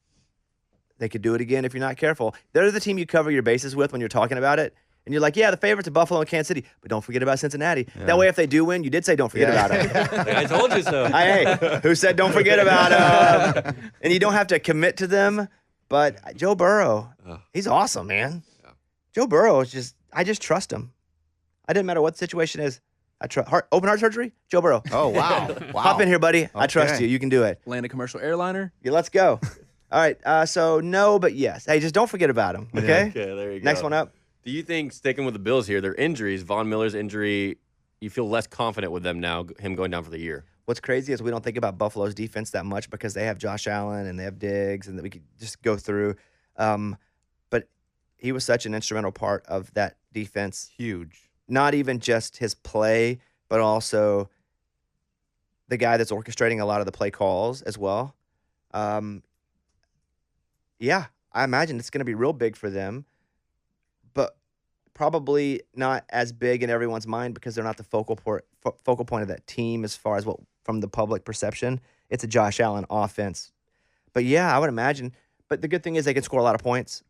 they could do it again if you're not careful. They're the team you cover your bases with when you're talking about it. And you're like, yeah, the favorites are Buffalo and Kansas City, but don't forget about Cincinnati. Yeah. That way, if they do win, you did say don't forget about them. I told you so. Hey, who said don't forget about them? And you don't have to commit to them. But Joe Burrow, he's awesome, man. Yeah. Joe Burrow is I just trust him. I didn't matter what the situation is. I trust open heart surgery, Joe Burrow. Oh, wow. Hop in here, buddy. Okay. I trust you. You can do it. Land a commercial airliner. Yeah, let's go. All right. So no, but yes. Hey, just don't forget about him. Okay. Yeah. Okay. There you go. Next one up. Do you think, sticking with the Bills here, their injuries, Von Miller's injury, you feel less confident with them now, him going down for the year? What's crazy is we don't think about Buffalo's defense that much because they have Josh Allen and they have Diggs and that we could just go through. But he was such an instrumental part of that defense. Huge. Not even just his play, but also the guy that's orchestrating a lot of the play calls as well. Yeah, I imagine it's going to be real big for them. But probably not as big in everyone's mind because they're not the focal point of that team as far as what from the public perception. It's a Josh Allen offense. But yeah, I would imagine. But the good thing is they can score a lot of points.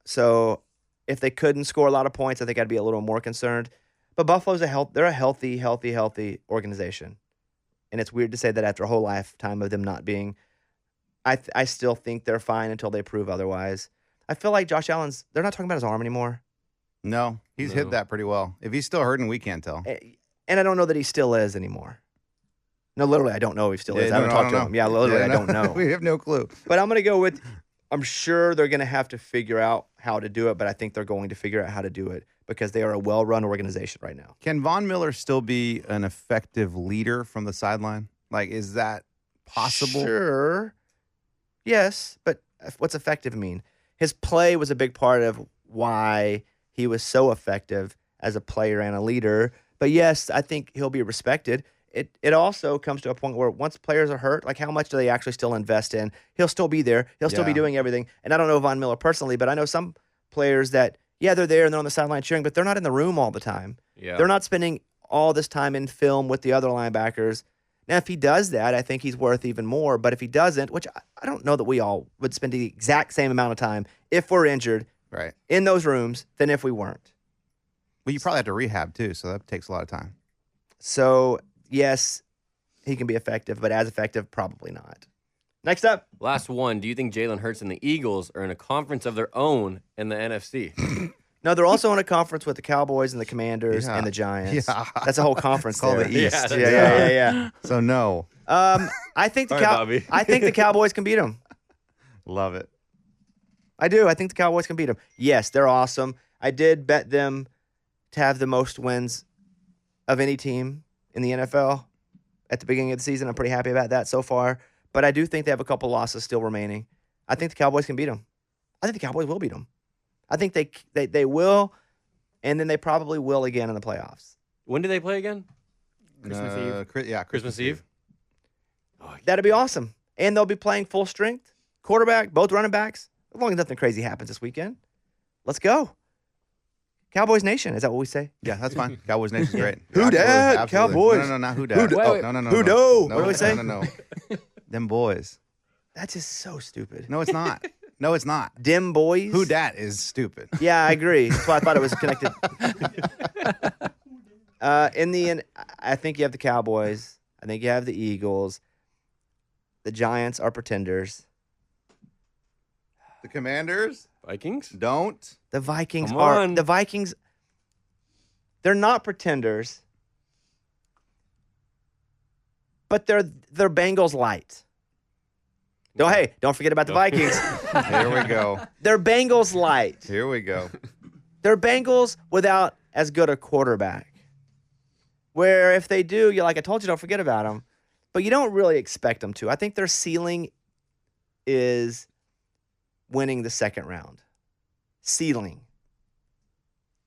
So if they couldn't score a lot of points, I think I'd be a little more concerned. But Buffalo's they're a healthy organization. And it's weird to say that after a whole lifetime of them not being. I still think they're fine until they prove otherwise. I feel like Josh Allen's, they're not talking about his arm anymore. No, he's hit that pretty well. If he's still hurting, we can't tell. And I don't know that he still is anymore. No, literally, I don't know if he still is. I haven't talked to him. Yeah, literally, I don't know. We have no clue. But I'm going to go with, I'm sure they're going to have to figure out how to do it, but I think they're going to figure out how to do it because they are a well-run organization right now. Can Von Miller still be an effective leader from the sideline? Like, is that possible? Sure. Yes, but what's effective mean? His play was a big part of why he was so effective as a player and a leader. But yes, I think he'll be respected. It also comes to a point where once players are hurt, like how much do they actually still invest in? He'll still be there. He'll still be doing everything. And I don't know Von Miller personally, but I know some players that, yeah, they're there and they're on the sideline cheering, but they're not in the room all the time. Yeah. They're not spending all this time in film with the other linebackers. Now, if he does that, I think he's worth even more. But if he doesn't, which I don't know that we all would spend the exact same amount of time if we're injured in those rooms than if we weren't. Well, you probably have to rehab too, so that takes a lot of time. So, yes, he can be effective, but as effective, probably not. Next up. Last one. Do you think Jalen Hurts and the Eagles are in a conference of their own in the NFC? No, they're also in a conference with the Cowboys and the Commanders and the Giants. Yeah. That's a whole conference there. The East. Yeah. So no. I think the Cowboys can beat them. Love it. I do. I think the Cowboys can beat them. Yes, they're awesome. I did bet them to have the most wins of any team in the NFL at the beginning of the season. I'm pretty happy about that so far. But I do think they have a couple losses still remaining. I think the Cowboys can beat them. I think the Cowboys will beat them. I think they will, and then they probably will again in the playoffs. When do they play again? Christmas Eve. Christmas Eve. Oh, that'd be awesome. And they'll be playing full strength. Quarterback, both running backs. As long as nothing crazy happens this weekend. Let's go. Cowboys Nation. Is that what we say? Yeah, that's fine. Cowboys Nation's great. Who dat? Cowboys. No, not who dat. No. Who do? What do we say? No. Them boys. That's just so stupid. No, it's not. No, it's not. Dim boys? Who dat is stupid. Yeah, I agree. That's why I thought it was connected. In the end, I think you have the Cowboys. I think you have the Eagles. The Giants are pretenders. The Commanders? Vikings? Don't. The Vikings Come are. on. The Vikings, they're not pretenders. But they're Bengals light. Don't forget about the Vikings. Here we go. They're Bengals light. Here we go. They're Bengals without as good a quarterback. Where if they do, you're like, I told you, don't forget about them. But you don't really expect them to. I think their ceiling is winning the second round. ceiling.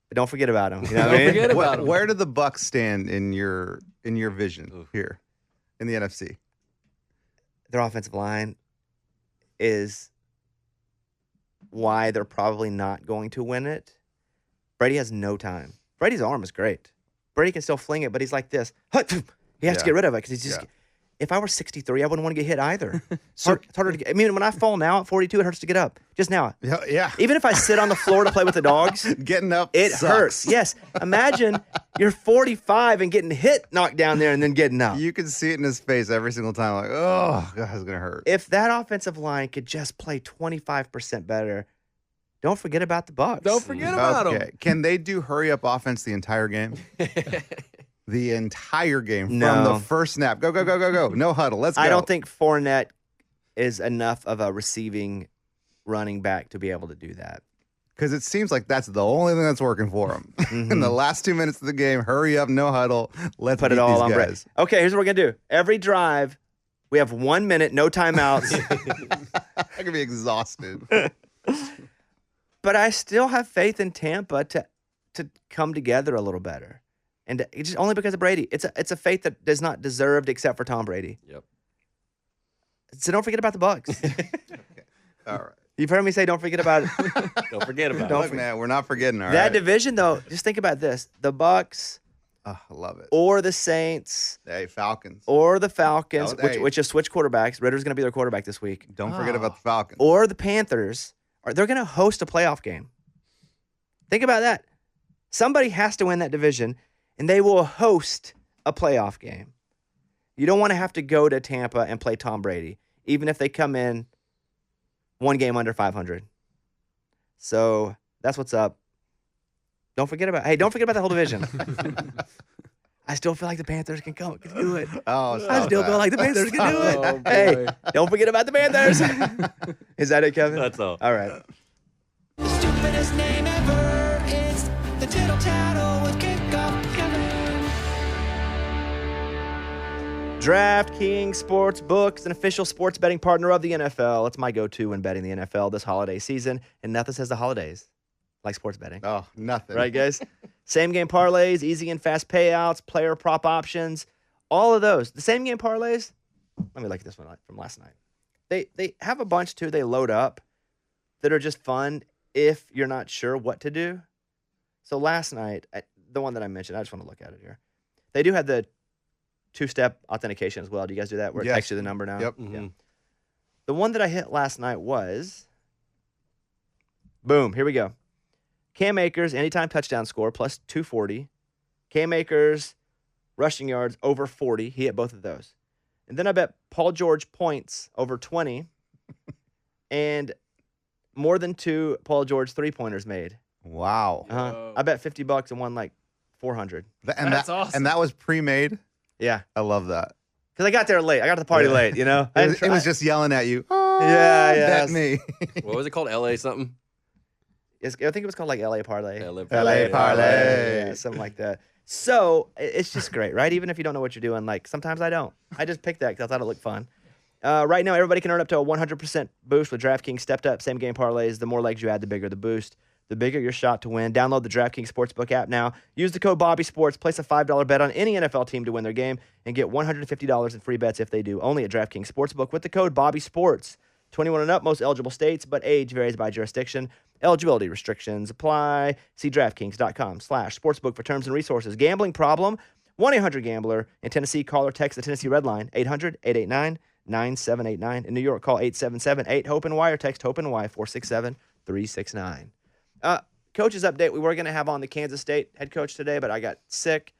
But don't forget about him. You know what I Don't mean? forget about him. Where do the Bucks stand in your vision here in the NFC? Their offensive line is why they're probably not going to win it. Brady has no time. Brady's arm is great. Brady can still fling it, but he's like this. He has to get rid of it because he's just. Yeah. If I were 63, I wouldn't want to get hit either. It's harder to get. I mean, when I fall now at 42, it hurts to get up. Just now. Yeah. Even if I sit on the floor to play with the dogs, Getting up it sucks. hurts. Yes. Imagine you're 45 and getting hit, knocked down there, and then getting up. You can see it in his face every single time. Like, oh, God, it's going to hurt. If that offensive line could just play 25% better, don't forget about the Bucks. Don't forget about him. Can they do hurry up offense the entire game? The entire game from No. the first snap. Go, go, go, go, go. No huddle. Let's go. I don't think Fournette is enough of a receiving running back to be able to do that. Because it seems like that's the only thing that's working for him. In the last 2 minutes of the game, hurry up, no huddle. Let's Put beat it all these on Brady. guys. Okay, here's what we're going to do. Every drive, we have 1 minute, no timeouts. I'm going to be exhausted. But I still have faith in Tampa to come together a little better. And it's just only because of Brady. It's a faith that is not deserved except for Tom Brady. Yep. So don't forget about the Bucks. All right. You've heard me say don't forget about it. Don't forget about Don't it. Look, man, we're not forgetting, all That right? division, though, just think about this. The Bucks Oh, I love it. or the Saints Hey, Falcons. or the Falcons, Oh, hey. which have switched quarterbacks. Ritter's going to be their quarterback this week. Don't forget about the Falcons. Or the Panthers. They're going to host a playoff game. Think about that. Somebody has to win that division, and they will host a playoff game. You don't want to have to go to Tampa and play Tom Brady, even if they come in one game under 500. So that's what's up. Don't forget about the whole division. I still feel like the Panthers can do it. Oh, I stop still that. feel like the Panthers can do it. Oh, boy. Hey, don't forget about the Panthers. Is that it, Kevin? That's all. All right. Stupidest name ever. It's the Tittle Tattle with Kickoff Kevin. DraftKings Sportsbook is an official sports betting partner of the NFL. It's my go-to when betting the NFL this holiday season, and nothing says the holidays like sports betting. Oh, nothing. Right, guys? Same game parlays, easy and fast payouts, player prop options, all of those. The same game parlays, let me look at this one from last night. They have a bunch, too, they load up that are just fun if you're not sure what to do. So last night, the one that I mentioned, I just want to look at it here. They do have the two-step authentication as well. Do you guys do that where it Yes. texts you the number now? Yep. Yeah. The one that I hit last night was, boom, here we go. Cam Akers, anytime touchdown score, plus 240. Cam Akers, rushing yards, over 40. He hit both of those. And then I bet Paul George points, over 20. And more than 2 Paul George three-pointers made. Wow. I bet $50 and won like 400. That's awesome. And that was pre-made? Yeah. I love that. Because I got there late. I got to the party late, you know? It was just yelling at you. Oh, Yeah. Bet me. What was it called? LA something? I think it was called like LA Parlay. LA Parlay. Yeah, something like that. So it's just great, right? Even if you don't know what you're doing, like sometimes I don't. I just picked that because I thought it looked fun. Right now, everybody can earn up to a 100% boost with DraftKings stepped up same game parlays. The more legs you add, the bigger the boost. The bigger your shot to win. Download the DraftKings Sportsbook app now. Use the code BobbySports. Place a $5 bet on any NFL team to win their game and get $150 in free bets if they do. Only at DraftKings Sportsbook with the code BobbySports. 21 and up, most eligible states, but age varies by jurisdiction. Eligibility restrictions apply. See DraftKings.com/sportsbook for terms and resources. Gambling problem? 1-800-GAMBLER. In Tennessee, call or text the Tennessee Red Line, 800-889-9789. In New York, call 877-8-HOPE-NY or text HOPE-NY 467-369. Coach's update. We were going to have on the Kansas State head coach today, but I got sick.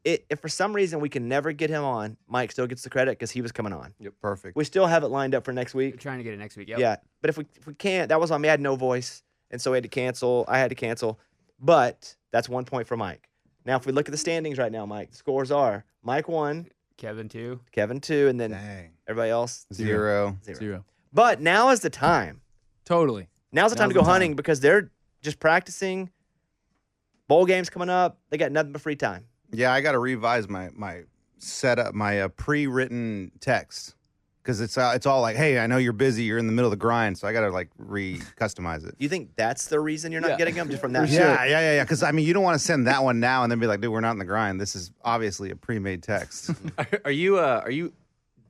If for some reason we can never get him on, Mike still gets the credit because he was coming on. Yep. Perfect. We still have it lined up for next We're week. trying to get it next week. Yep. Yeah, but if we can't, that was on me. I had no voice, and so we had to cancel. I had to cancel, but that's 1 point for Mike. Now, if we look at the standings right now, Mike, the scores are Mike 1, Kevin 2. Kevin 2, and then Dang. everybody else 0. 0. But now is the time. Totally. Now's the time Now's to go the time. hunting because they're just practicing. Bowl games coming up. They got nothing but free time. Yeah, I got to revise my setup, my pre-written text Because it's all like, hey, I know you're busy, you're in the middle of the grind, so I got to like re-customize it. You think that's the reason you're not getting them just from that? Yeah. Because I mean, you don't want to send that one now and then be like, dude, we're not in the grind. This is obviously a pre-made text. Are you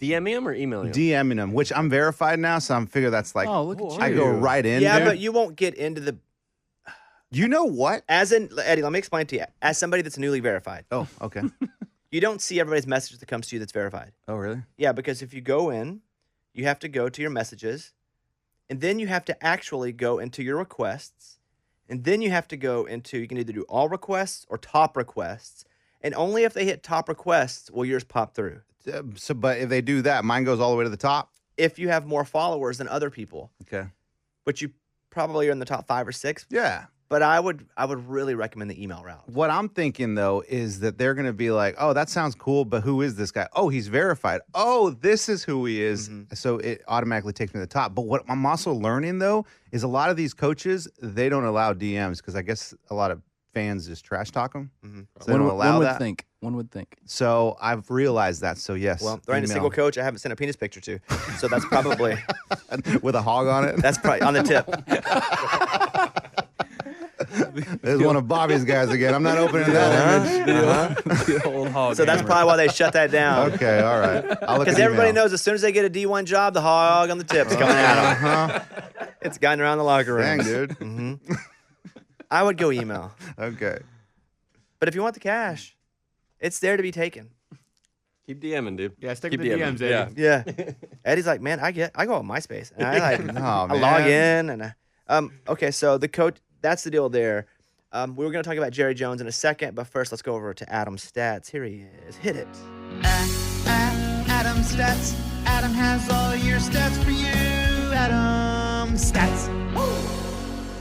DMing him or emailing him? DMing them, which I'm verified now, so I'm figure that's like, Oh, look at you. I go right in. Yeah, there. but you won't get into the. You know what? As in, Eddie, let me explain to you. As somebody that's newly verified, Oh, okay. you don't see everybody's message that comes to you that's verified. Oh, really? Yeah, because if you go in, you have to go to your messages, and then you have to actually go into your requests, and then you have to go into, you can either do all requests or top requests, and only if they hit top requests will yours pop through. But if they do that, mine goes all the way to the top. If you have more followers than other people, Okay. which you probably are in the top 5 or 6, Yeah. but I would really recommend the email route. What I'm thinking though is that they're going to be like, "Oh, that sounds cool, but who is this guy? Oh, he's verified. Oh, this is who he is." So it automatically takes me to the top. But what I'm also learning though is a lot of these coaches, they don't allow DMs because I guess a lot of fans just trash talk them. So they don't allow that. One would think. So I've realized that. So yes. Well, there ain't a email. single coach I haven't sent a penis picture to, so that's probably with a hog on it. that's probably on the tip. There's one of Bobby's guys again. I'm not opening that image. The old hog. So that's probably why they shut that down. Okay, all right. I'll look at Because everybody email. knows as soon as they get a D1 job, the hog on the tip's coming at them. Uh-huh. It's going around the locker room. Dang, dude. I would go email. Okay. But if you want the cash, it's there to be taken. Keep DMing, dude. Yeah, stick Keep with the DMs, Eddie. Yeah. Yeah. Eddie's like, man, I go on MySpace. And I Oh, I log man. in. And okay, so the coach, that's the deal there. We were going to talk about Jerry Jones in a second, but first let's go over to Adam's stats. Here he is. Hit it. Adam Stats. Adam has all your stats for you. Adam Stats.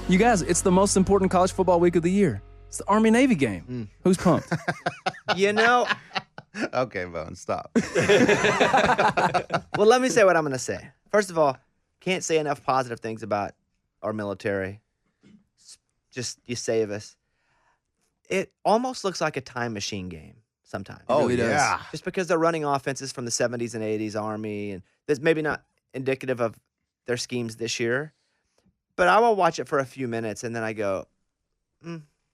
You guys, it's the most important college football week of the year. It's the Army-Navy game. Who's pumped? You know, Okay, Bone, stop. well, let me say what I'm going to say. First of all, can't say enough positive things about our military. Just, you save us. It almost looks like a time machine game sometimes. Oh, really does. yeah. Just because they're running offenses from the 70s and 80s Army, and that's maybe not indicative of their schemes this year. But I will watch it for a few minutes, and then I go,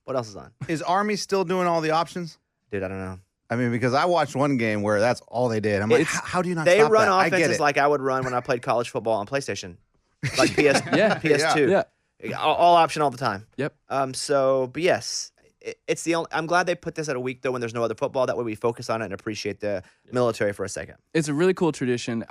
what else is on? Is Army still doing all the options? Dude, I don't know. I mean, because I watched one game where that's all they did. I'm like, how do you not They stop run that? I get offenses it. like I would run when I played college football on PlayStation. Like PS2. Yeah. All option all the time. Yep. But yes, it's the only. I'm glad they put this at a week though when there's no other football. That way we focus on it and appreciate the military for a second. It's a really cool tradition.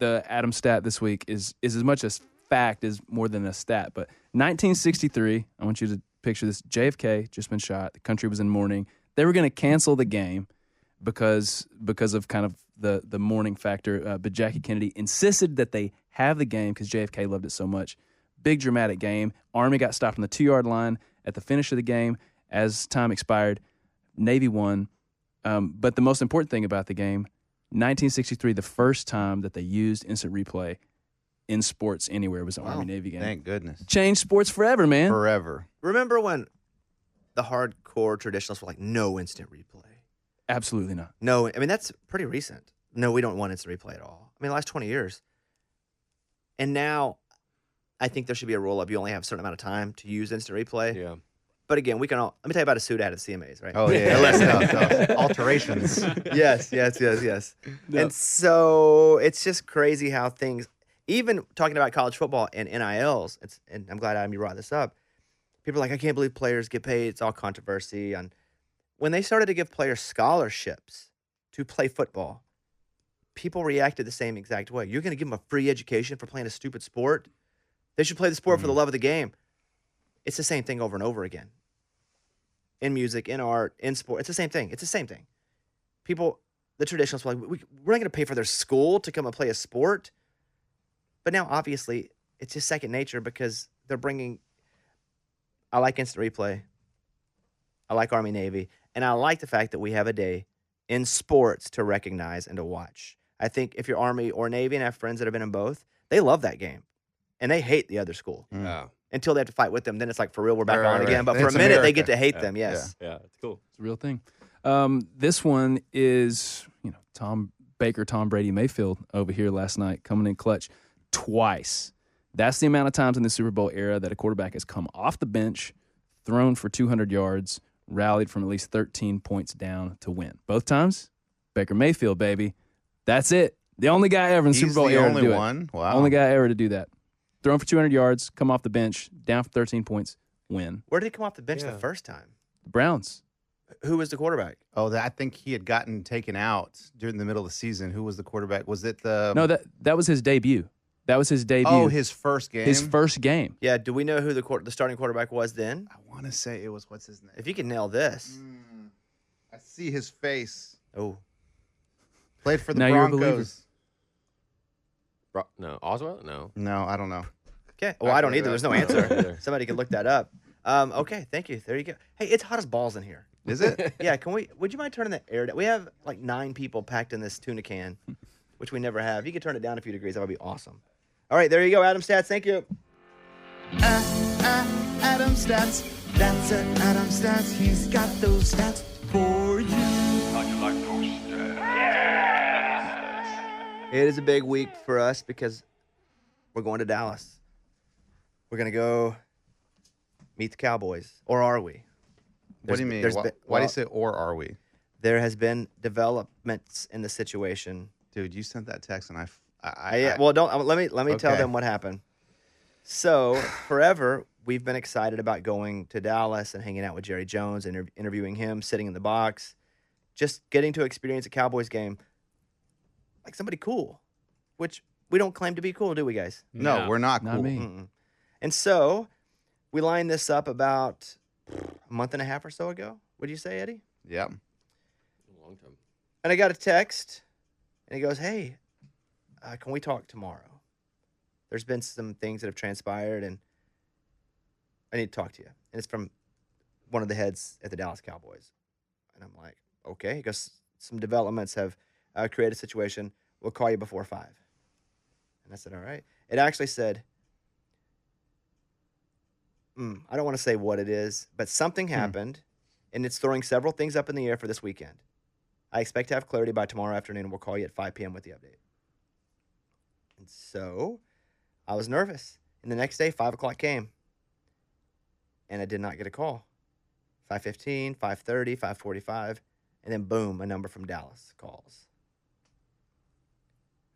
The Adam stat this week is as much a fact as more than a stat. But 1963, I want you to picture this. JFK just been shot. The country was in mourning. They were going to cancel the game because of kind of the mourning factor. But Jackie Kennedy insisted that they have the game because JFK loved it so much. Big dramatic game. Army got stopped on the 2-yard line at the finish of the game. As time expired, Navy won. But the most important thing about the game, 1963, the first time that they used instant replay in sports anywhere was an Army-Navy game. Thank goodness. Changed sports forever, man. Forever. Remember when the hardcore traditionalists were like, no instant replay? Absolutely not. No, I mean, that's pretty recent. No, we don't want instant replay at all. I mean, the last 20 years. And now I think there should be a rule of you only have a certain amount of time to use instant replay. Yeah. But again, let me tell you about a suit I had at CMAs, right? Oh, yeah. No. Alterations. yes. And so it's just crazy how things, even talking about college football and NILs, and I'm glad, Adam, you brought this up. People are like, I can't believe players get paid. It's all controversy. And when they started to give players scholarships to play football, people reacted the same exact way. You're going to give them a free education for playing a stupid sport? They should play the sport for the love of the game. It's the same thing over and over again. In music, in art, in sport, it's the same thing. It's the same thing. People, the traditionalists were like, we're not going to pay for their school to come and play a sport. But now, obviously, it's just second nature because they're bringing. I like instant replay. I like Army Navy. And I like the fact that we have a day in sports to recognize and to watch. I think if you're Army or Navy, and I have friends that have been in both, they love that game. And they hate the other school. Yeah. Until they have to fight with them. Then it's like, for real, we're back Right, on right. again. But for It's a minute, they America. get to hate them, yes. Yeah, it's cool. It's a real thing. This one is, Tom Baker Tom Brady Mayfield over here last night, coming in clutch twice. That's the amount of times in the Super Bowl era that a quarterback has come off the bench, thrown for 200 yards, rallied from at least 13 points down to win. Both times, Baker Mayfield, baby. That's it. The only guy ever in the Super Bowl era to do the only one? it. Wow. Only guy ever to do that. Thrown for 200 yards, come off the bench, down for 13 points, win. Where did he come off the bench the first time? The Browns. Who was the quarterback? Oh, I think he had gotten taken out during the middle of the season. Who was the quarterback? Was it the... No, that was his debut. That was his debut. Oh, his first game? His first game. Yeah, do we know who the starting quarterback was then? I want to say it was, what's his name? If you can nail this. I see his face. Oh. Played for the Now you're a believer. Broncos. No, Osweiler? No. No, I don't know. Okay. Well, I don't either. There's no answer. either. Somebody can look that up. Okay, thank you. There you go. Hey, it's hot as balls in here. Is it? Yeah, would you mind turning the air down? We have like 9 people packed in this tuna can, which we never have. You could turn it down a few degrees. That would be awesome. All right, there you go, Adam Stats. Thank you. Adam Stats. That's it, Adam Stats. He's got those stats for you. It is a big week for us because we're going to Dallas. We're going to go meet the Cowboys. Or are we? What do you mean? Why do you say, or are we? There has been developments in the situation. Dude, you sent that text and let me tell Okay. them what happened. So forever we've been excited about going to Dallas and hanging out with Jerry Jones and interviewing him, sitting in the box, just getting to experience a Cowboys game like somebody cool, which we don't claim to be cool, do we, guys? No, we're not Not cool. me. Mm-mm. And so we lined this up about a month and a half or so ago. What do you say, Eddie? Yeah. Long time. And I got a text, and he goes, hey, can we talk tomorrow? There's been some things that have transpired, and I need to talk to you. And it's from one of the heads at the Dallas Cowboys. And I'm like, okay. He goes, some developments have created a situation. We'll call you before 5. And I said, all right. It actually said, I don't want to say what it is, but something happened, and it's throwing several things up in the air for this weekend. I expect to have clarity by tomorrow afternoon, and we'll call you at 5 p.m. with the update. And so I was nervous. And the next day, 5 o'clock came, and I did not get a call. 5:15, 5:30, 5:45, and then boom, a number from Dallas calls.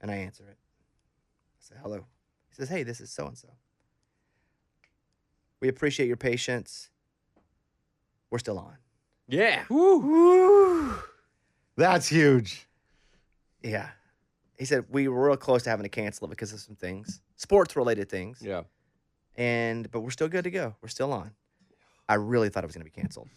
And I answer it. I say, hello. He says, hey, this is so-and-so. We appreciate your patience. We're still on. Yeah. That's huge. Yeah. He said, we were real close to having to cancel it because of some things, sports-related things. Yeah. But we're still good to go. We're still on. I really thought it was going to be canceled.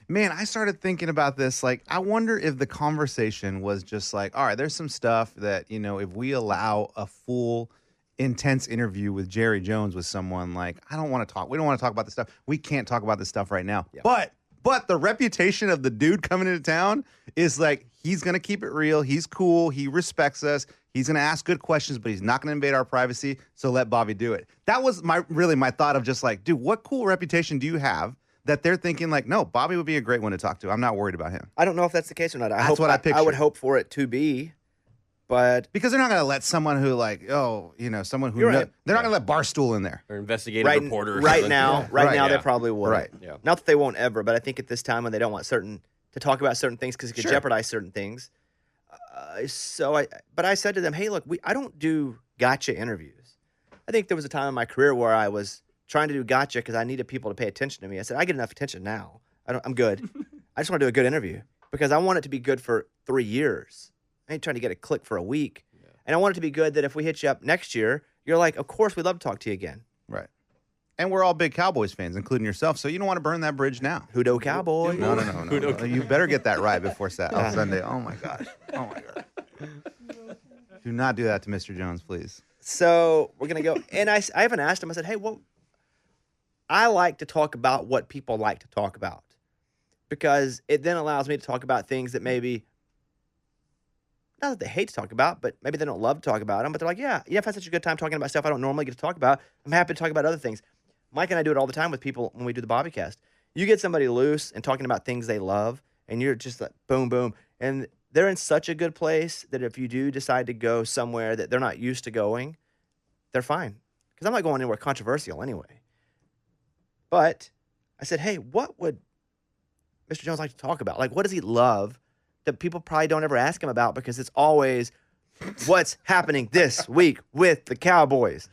Man, I started thinking about this. Like, I wonder if the conversation was just like, all right, there's some stuff that, if we allow a full, intense interview with Jerry Jones with someone, like, we don't want to talk about this stuff. We can't talk about this stuff right now. Yeah. But the reputation of the dude coming into town is like, he's going to keep it real. He's cool. He respects us. He's going to ask good questions, but he's not going to invade our privacy. So let Bobby do it. That was my thought of just like, dude, what cool reputation do you have that they're thinking like, no, Bobby would be a great one to talk to. I'm not worried about him. I don't know if that's the case or not. That's what I pictured. I would hope for it to be, but Because they're not going to let someone who someone who You're knows, right. they're not going to let Barstool in there. Or investigative right, reporter. Or right something. now, Right, they yeah. probably would. Right. Yeah. Not that they won't ever, but I think at this time when they don't want to talk about certain things because it could Sure. jeopardize certain things. But I said to them, hey, look, I don't do gotcha interviews. I think there was a time in my career where I was trying to do gotcha because I needed people to pay attention to me. I said, I get enough attention now. I'm good. I just want to do a good interview because I want it to be good for 3 years. I ain't trying to get a click for a week. Yeah. And I want it to be good that if we hit you up next year, you're like, of course, we'd love to talk to you again. Right. And we're all big Cowboys fans, including yourself. So you don't want to burn that bridge now. Hudo Cowboy. No. You better get that right before Sunday. Oh, my gosh. Oh, my God. Do not do that to Mr. Jones, please. So we're going to go. And I haven't asked him. I said, hey, I like to talk about what people like to talk about because it then allows me to talk about things that maybe, not that they hate to talk about, but maybe they don't love to talk about them. But they're like, yeah, I've had such a good time talking about stuff I don't normally get to talk about. I'm happy to talk about other things. Mike and I do it all the time with people when we do the Bobbycast. You get somebody loose and talking about things they love, and you're just like, boom, boom. And they're in such a good place that if you do decide to go somewhere that they're not used to going, they're fine. Because I'm not going anywhere controversial anyway. But I said, hey, what would Mr. Jones like to talk about? Like, what does he love that people probably don't ever ask him about because it's always what's happening this week with the Cowboys.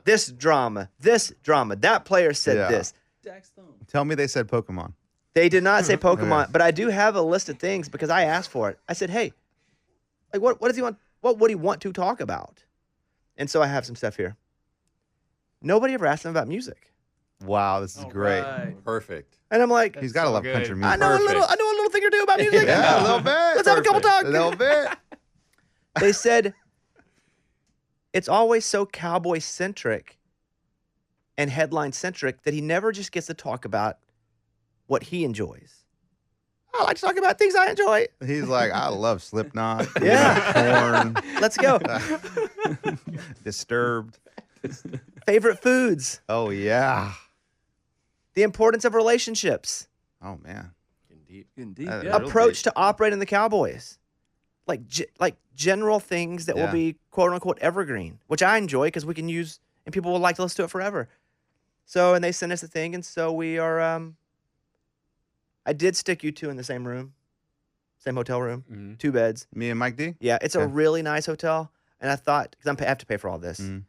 This drama, that player said this. Tell me they said Pokemon. They did not say Pokemon, but I do have a list of things because I asked for it. I said, hey, like what does he want? What would he want to talk about? And so I have some stuff here. Nobody ever asked him about music. Wow, this is great. Right. Perfect. And I'm like, He's got to love good. country music. I know a little thing or two about music. Yeah, a little bit. Let's have a couple talk. A little bit. They said it's always so cowboy centric and headline centric that he never just gets to talk about what he enjoys. I like to talk about things I enjoy. He's like, I love Slipknot. Yeah. Korn. Let's go. Disturbed. Favorite foods, Oh, yeah. the importance of relationships, Oh, man. Indeed. Indeed. Uh, Yeah. Real approach deep. to operating the Cowboys, like general things that will Yeah. be quote unquote evergreen, which I enjoy because we can use and people will like to listen to it forever. So, and they sent us a thing, and so we are. I did stick you two in the same room, same hotel room, Mm-hmm. 2 beds. Me and Mike D? Yeah, it's a Okay. really nice hotel, and I thought because I have to pay for all this, Mhm.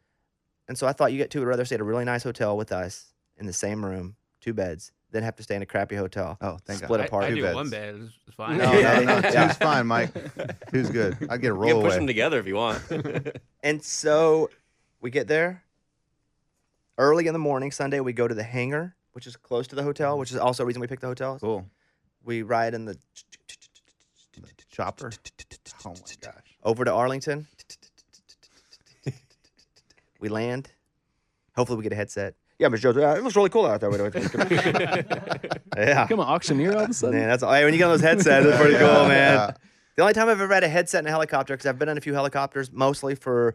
and so I thought you get 2 would rather stay at a really nice hotel with us in the same room, 2 beds, than have to stay in a crappy hotel. Oh, thank Split God. apart. I Two do beds. one bed. It's fine. No, Yeah. Two's fine, Mike. Two's good. I'd get a You roll can push them away. together if you want. And so we get there early in the morning. Sunday, we go to the hangar, which is close to the hotel, which is also a reason we picked the hotels. Cool. We ride in the Chopper. Oh, my gosh. over to Arlington. We land. Hopefully, we get a headset. Yeah, Mr. Jones, it looks really cool out there. Yeah. Become an auctioneer all of a sudden. Man, that's hey, when you get on those headsets, it's pretty cool, man. Yeah. The only time I've ever had a headset in a helicopter, because I've been in a few helicopters, mostly for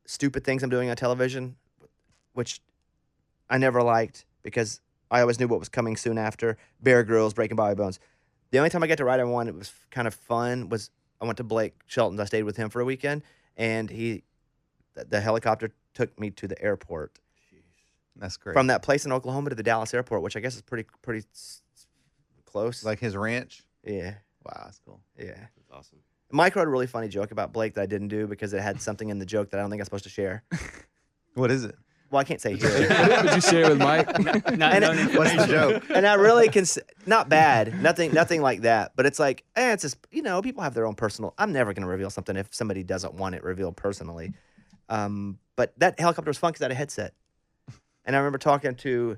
stupid things I'm doing on television, which I never liked because I always knew what was coming soon after. Bear Grylls, Breaking Bobby Bones. The only time I got to ride on one, it was kind of fun, was I went to Blake Shelton's. I stayed with him for a weekend, and the helicopter took me to the airport. That's great. From that place in Oklahoma to the Dallas airport, which I guess is pretty close. Like his ranch. Yeah, Wow, that's cool. yeah. That's awesome. Mike wrote a really funny joke about Blake that I didn't do because it had something in the joke that I don't think I'm supposed to share. What is it? Well, I can't say here. What would you share with Mike? What's the joke? And I really not bad, nothing like that. But it's like, it's just people have their own personal. I'm never going to reveal something if somebody doesn't want it revealed personally. But that helicopter was fun because I had a headset, and I remember talking to,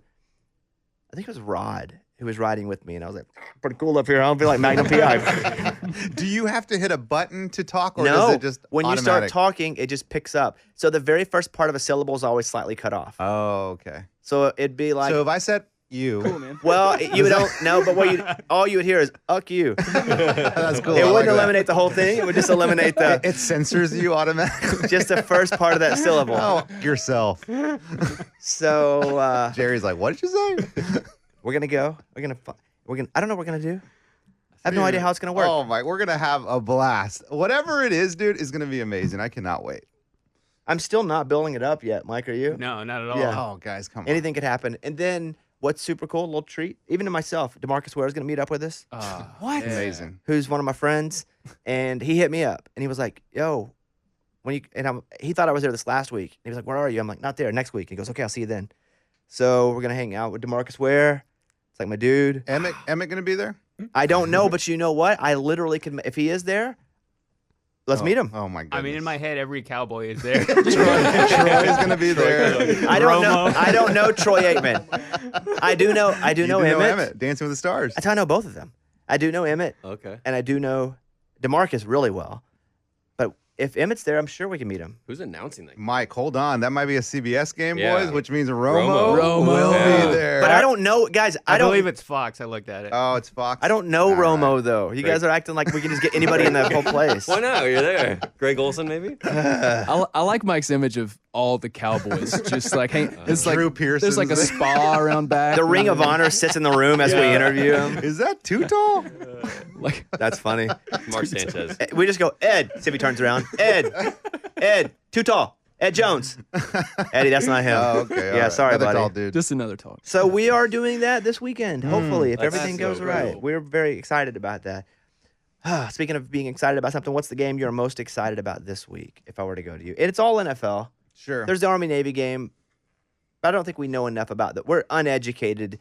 I think it was Rod who was riding with me, and I was like, pretty cool up here. I'll be like Magnum PI. Do you have to hit a button to talk, or No, does it just when you start automatic? talking, it just picks up. So the very first part of a syllable is always slightly cut off. Oh, okay. So it'd be like, So if I said you, Cool, man. well, you don't know, but all you would hear is "uck you." that's cool. It I wouldn't like that. eliminate the whole thing. It would just eliminate the It censors you automatically. just the first part of that syllable. Oh, yourself. So Jerry's like, what did you say? we're gonna go. We're gonna. I don't know what we're gonna do. I have no idea how it's gonna work. Oh my, we're gonna have a blast. Whatever it is, dude, is gonna be amazing. I cannot wait. I'm still not building it up yet, Mike. Are you? No, not at all. Yeah. Oh, guys, come on. Anything could happen. And then what's super cool, a little treat, even to myself. DeMarcus Ware is gonna meet up with us, What? Amazing. who's one of my friends, and he hit me up and he was like, "Yo, he thought I was there this last week. And he was like, "Where are you?" I'm like, "Not there. Next week." He goes, "Okay, I'll see you then." So we're gonna hang out with DeMarcus Ware. It's like my dude. Emmett gonna be there? I don't know, but you know what? I literally could. If he is there, let's meet him. Oh my goodness. I mean, in my head, every cowboy is there. Troy's gonna be there. I don't know. Romo. I don't know Troy Aikman. I do know You do Emmett. Dancing with the Stars. That's how I know both of them. I do know Emmett, Okay. and I do know DeMarcus really well. But if Emmett's there, I'm sure we can meet him. Who's announcing that? Mike, hold on. That might be a CBS game, Yeah. boys, which means Romo, Romo. will Yeah. be there. But I don't know, guys. I I don't believe it's Fox. I looked at it. Oh, it's Fox. I don't know All Romo right. though. You guys are acting like we can just get anybody in the whole place. Why not? You're there. Greg Olson, maybe? I like Mike's image of all the Cowboys. Just like, hey, it's like Drew Pearson's there's like a there. spa around back. The Ring of Honor sits in the room as we interview him. Is that too tall? Like, That's funny. Mark Sanchez. We just go, Ed. See if he turns around. Ed, too tall. Ed Jones. Eddie, that's not him. Oh, okay. all Yeah, right. sorry, Another buddy. tall dude. just another talk. So we are doing that this weekend, hopefully, if That's everything so goes cool. right. We're very excited about that. Speaking of being excited about something, what's the game you're most excited about this week, if I were to go to you? It's all NFL. Sure. There's the Army-Navy game. But I don't think we know enough about that. We're uneducated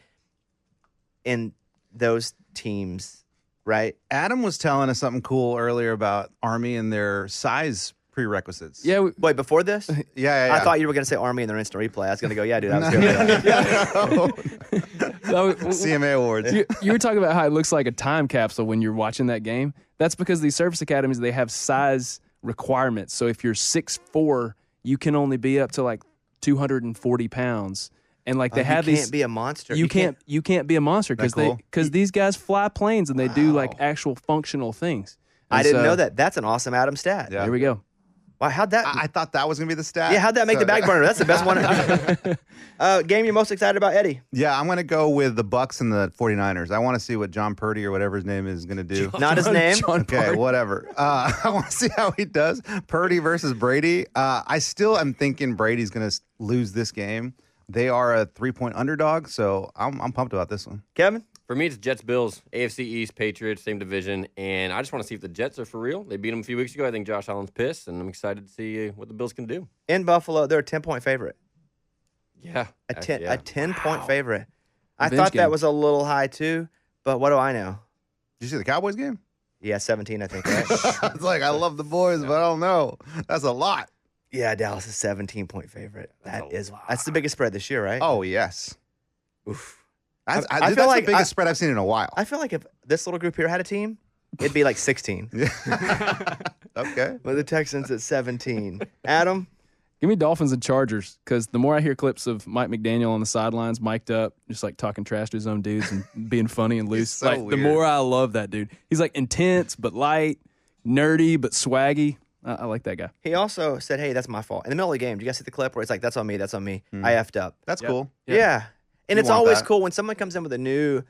in those teams, right? Adam was telling us something cool earlier about Army and their size prerequisites. Yeah, Wait, before this? Yeah. I thought you were going to say Army and their instant replay. I was going to go, yeah, dude, I was here for that. CMA awards. you were talking about how it looks like a time capsule when you're watching that game. That's because these service academies, they have size requirements. So if you're 6'4", you can only be up to like 240 pounds. And like they have you these, can't be a monster. you can't be a monster because That cool? these guys fly planes and they do like actual functional things. I And didn't so- know that. That's an awesome Adam stat. Yeah. There we go. Wow, how'd that? I thought that was going to be the stat. Yeah, how'd that make So- the back burner? That's the best one. Game you're most excited about, Eddie? Yeah, I'm going to go with the Bucks and the 49ers. I want to see what John Purdy or whatever his name is going to do. Not his name. Okay, whatever. I want to see how he does. Purdy versus Brady. I still am thinking Brady's going to lose this game. They are a 3-point underdog, so I'm pumped about this one. Kevin? For me, it's Jets, Bills, AFC East, Patriots, same division, and I just want to see if the Jets are for real. They beat them a few weeks ago. I think Josh Allen's pissed, and I'm excited to see what the Bills can do. In Buffalo, they're a 10-point favorite. Yeah, A 10-point favorite. I Revenge thought that game. was a little high too, but what do I know? Did you see the Cowboys game? Yeah, 17, I think, right? It's like, I love the boys, but I don't know. That's a lot. Yeah, Dallas is 17-point favorite. That's the biggest spread this year, right? Oh, yes. Oof. That's, I that's feel the like biggest spread I've seen in a while. I feel like if this little group here had a team, it'd be like 16. Okay. But the Texans at 17. Adam? Give me Dolphins and Chargers because the more I hear clips of Mike McDaniel on the sidelines, mic'd up, just like talking trash to his own dudes and being funny and loose, so like the weird. more I love that dude. He's like intense but light, nerdy but swaggy. I like that guy. He also said, hey, that's my fault. In the middle of the game, do you guys see the clip where it's like, that's on me, that's on me. I effed up. That's cool. Yeah. And You it's want always that. cool when someone comes in with a new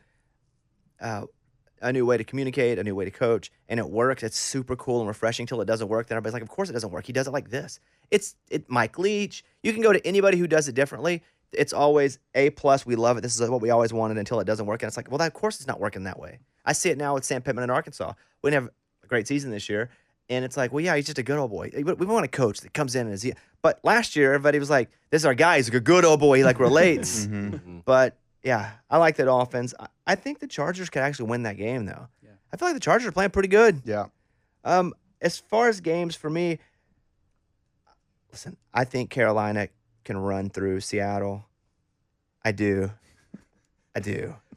way to communicate, a new way to coach, and it works. It's super cool and refreshing till it doesn't work. Then everybody's like, of course it doesn't work. He does it like this. It's Mike Leach. You can go to anybody who does it differently. It's always A+. We love it. This is what we always wanted until it doesn't work. And it's like, well, of course it's not working that way. I see it now with Sam Pittman in Arkansas. We didn't have a great season this year. And it's like, well, yeah, he's just a good old boy. We want a coach that comes in and is. But last year, everybody was like, this is our guy. He's a good old boy. He like relates. But yeah, I like that offense. I think the Chargers could actually win that game, though. Yeah. I feel like the Chargers are playing pretty good. Yeah. As far as games for me, listen, I think Carolina can run through Seattle. I do.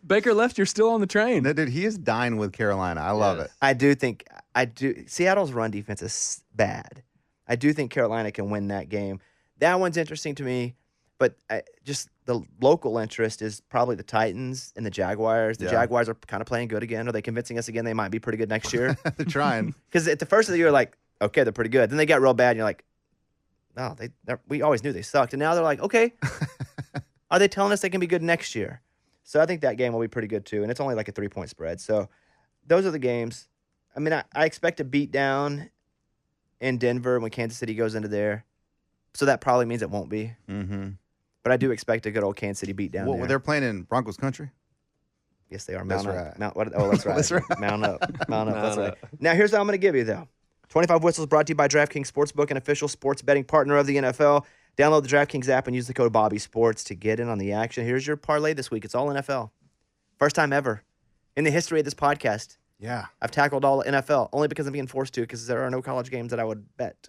Baker left. You're still on the train. No, dude, he is dying with Carolina. I love it. I do. Seattle's run defense is bad. I do think Carolina can win that game. That one's interesting to me, but just the local interest is probably the Titans and the Jaguars. The Yeah. Jaguars are kind of playing good again. Are they convincing us again they might be pretty good next year? They're trying. Because at the first of the year, like, okay, they're pretty good. Then they got real bad, and you're like, no, we always knew they sucked. And now they're like, okay, are they telling us they can be good next year? So I think that game will be pretty good too. And it's only like a 3-point spread. So those are the games. I mean, I expect a beat down in Denver when Kansas City goes into there. So that probably means it won't be. Mm-hmm. But I do expect a good old Kansas City beat down Well, there. they're playing in Broncos country. Yes, they are. That's Mount up. right. That's right. That's right. Mount up. Mount up. That's Mount right. Now, here's what I'm going to give you, though. 25 Whistles brought to you by DraftKings Sportsbook, an official sports betting partner of the NFL. Download the DraftKings app and use the code BobbySports to get in on the action. Here's your parlay this week. It's all NFL. First time ever in the history of this podcast. Yeah. I've tackled all NFL, only because I'm being forced to, because there are no college games that I would bet.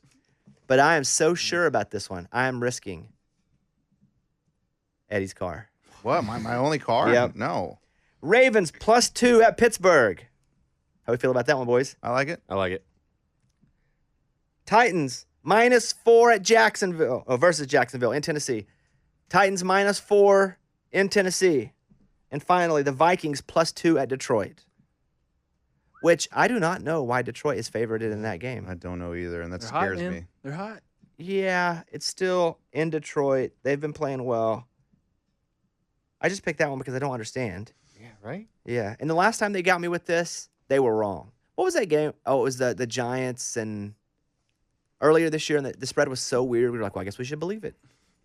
But I am so sure about this one. I am risking Eddie's car. What? My only car? Yep. No. Ravens +2 at Pittsburgh. How we feel about that one, boys? I like it. I like it. Titans -4 at Jacksonville. Versus Jacksonville in Tennessee. Titans -4 in Tennessee. And finally, the Vikings +2 at Detroit. Which I do not know why Detroit is favored in that game. I don't know either, and that They're hot, scares man. me. They're hot. Yeah, it's still in Detroit. They've been playing well. I just picked that one because I don't understand. Yeah, right? Yeah, and the last time they got me with this, they were wrong. What was that game? Oh, it was the Giants and earlier this year, and the spread was so weird. We were like, well, I guess we should believe it.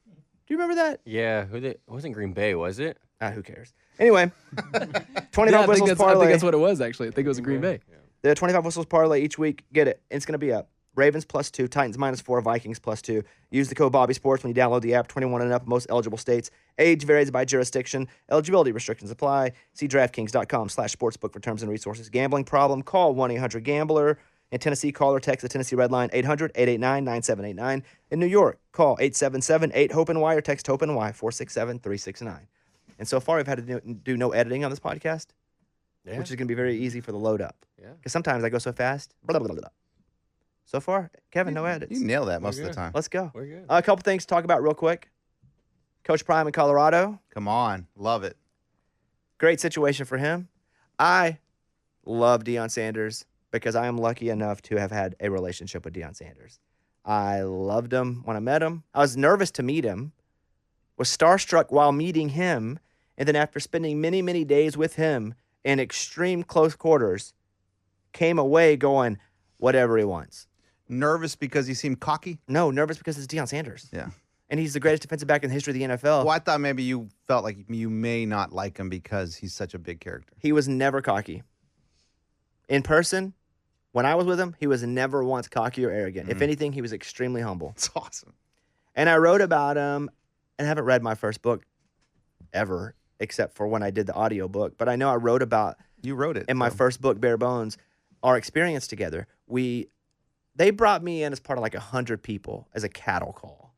Do you remember that? Yeah, it wasn't Green Bay, was it? Who cares? Anyway, 25 Yeah, I think whistles that's parlay. what it was, actually. I think it was in Green Bay. The 25 whistles parlay each week. Get it. It's going to be up. Ravens +2, Titans -4, Vikings +2. Use the code Bobby Sports when you download the app. 21 and up, most eligible states. Age varies by jurisdiction. Eligibility restrictions apply. See DraftKings.com/sportsbook for terms and resources. Gambling problem? Call 1-800-GAMBLER. In Tennessee, call or text the Tennessee Red Line 800-889-9789. In New York, call 877-8-HOPE-NY or text HOPE-NY 467-369. And so far, I've had to do no editing on this podcast, Yeah. which is going to be very easy for the load up. Yeah. Because sometimes I go so fast. Blah, blah, blah, blah. So far, Kevin, no edits. You nail that most of the good. time. Let's go. We're good. A couple things to talk about real quick. Coach Prime in Colorado. Come on. Love it. Great situation for him. I love Deion Sanders because I am lucky enough to have had a relationship with Deion Sanders. I loved him when I met him. I was nervous to meet him, was starstruck while meeting him, and then after spending many, many days with him in extreme close quarters, came away going, whatever he wants. Nervous because he seemed cocky? No, nervous because it's Deion Sanders. Yeah. And he's the greatest defensive back in the history of the NFL. Well, I thought maybe you felt like you may not like him because he's such a big character. He was never cocky. In person, when I was with him, he was never once cocky or arrogant. If anything, he was extremely humble. It's awesome. And I wrote about him, and I haven't read my first book ever, except for when I did the audio book. But I know I wrote about, You wrote it. in my so. first book, Bare Bones, our experience together. They brought me in as part of like 100 people as a cattle call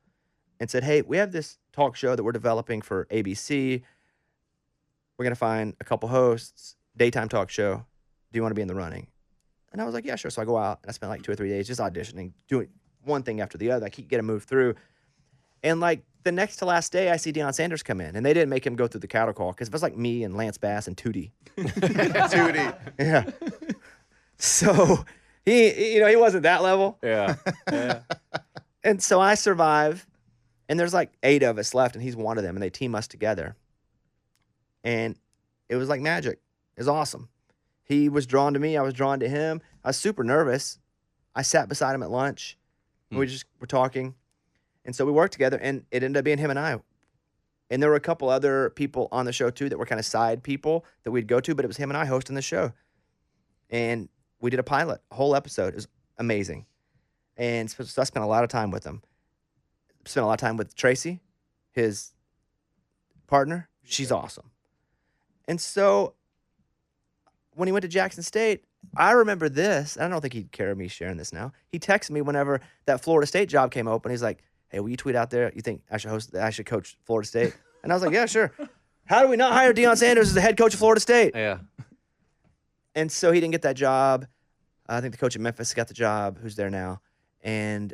and said, hey, we have this talk show that we're developing for ABC. We're going to find a couple hosts, daytime talk show. Do you want to be in the running? And I was like, yeah, sure. So I go out and I spent like 2 or 3 days just auditioning, doing one thing after the other. I keep getting moved through. And like the next to last day, I see Deion Sanders come in, and they didn't make him go through the cattle call because it was like me and Lance Bass and Tootie. Tootie. Yeah. So he wasn't that level. Yeah. Yeah. And so I survive, and there's like 8 of us left, and he's one of them, and they team us together. And it was like magic. It was awesome. He was drawn to me. I was drawn to him. I was super nervous. I sat beside him at lunch. And we just were talking. And so we worked together, and it ended up being him and I. And there were a couple other people on the show, too, that were kind of side people that we'd go to, but it was him and I hosting the show. And we did a pilot, a whole episode. It was amazing. And so I spent a lot of time with him. Spent a lot of time with Tracy, his partner. She's awesome. And so when he went to Jackson State, I remember this. I don't think he'd care me sharing this now. He texted me whenever that Florida State job came open. He's like, hey, will you tweet out there? You think I should coach Florida State? And I was like, yeah, sure. How do we not hire Deion Sanders as the head coach of Florida State? Yeah. And so he didn't get that job. I think the coach at Memphis got the job, who's there now. And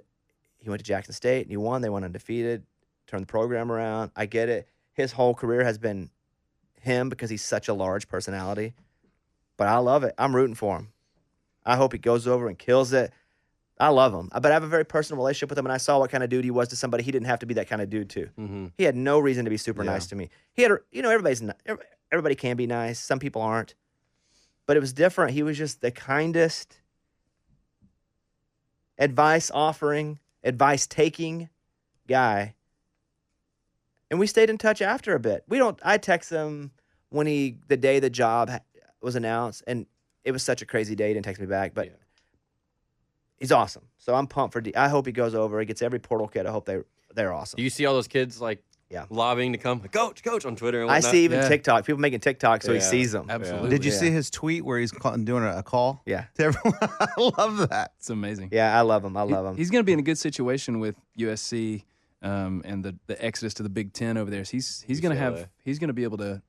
he went to Jackson State, and he won. They went undefeated, turned the program around. I get it. His whole career has been him because he's such a large personality. But I love it. I'm rooting for him. I hope he goes over and kills it. I love him. But I have a very personal relationship with him, and I saw what kind of dude he was to somebody. He didn't have to be that kind of dude, too. Mm-hmm. He had no reason to be super nice to me. He had, everybody can be nice. Some people aren't. But it was different. He was just the kindest, advice-offering, advice-taking guy. And we stayed in touch after a bit. I text him the day the job was announced, and it was such a crazy day. He didn't text me back, but he's awesome. So I'm pumped for I hope he goes over. He gets every portal kid. I hope they're awesome. Do you see all those kids like lobbying to come, like, coach on Twitter and I whatnot? see even TikTok. People making TikTok so he sees them. Absolutely. Did you see his tweet where he's doing a call? Yeah. To everyone? I love that. It's amazing. Yeah, I love him. I love him. He's going to be in a good situation with USC and the exodus to the Big Ten over there. So he's going to be able to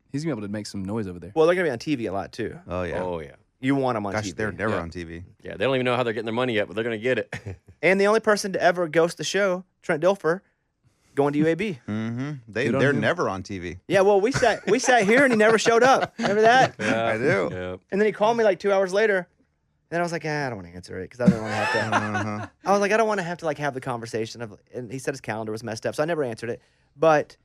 make some noise over there. Well, they're going to be on TV a lot, too. Oh, yeah. Oh, yeah. You want them on Gosh, TV. they're never on TV. Yeah, they don't even know how they're getting their money yet, but they're going to get it. And the only person to ever ghost the show, Trent Dilfer, going to UAB. Mm-hmm. Good on They're him. never on TV. Yeah, well, we sat here and he never showed up. Remember that? I do. Yeah. And then he called me like 2 hours later. then I was like, I don't want to answer it because I don't want to have to. I was like, I don't want to have to have the conversation of. And he said his calendar was messed up, so I never answered it. But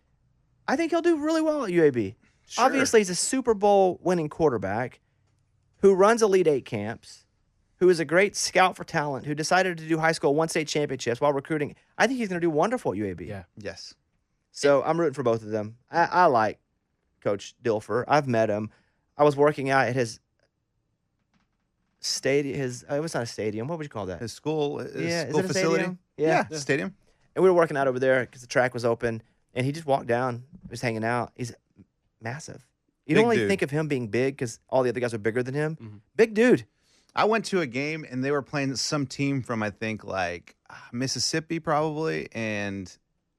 I think he'll do really well at UAB. Sure. Obviously, he's a Super Bowl winning quarterback who runs Elite Eight camps, who is a great scout for talent, who decided to do high school one state championships while recruiting. I think he's going to do wonderful at UAB. Yeah. Yes. So I'm rooting for both of them. I like Coach Dilfer. I've met him. I was working out at his stadium. It was not a stadium. What would you call that? His school, Yeah, school is it a facility. stadium? Yeah. Stadium. And we were working out over there because the track was open. And he just walked down, was hanging out. He's massive. You Big don't only dude. think of him being big because all the other guys are bigger than him. Mm-hmm. Big dude. I went to a game and they were playing some team from I think Mississippi probably, and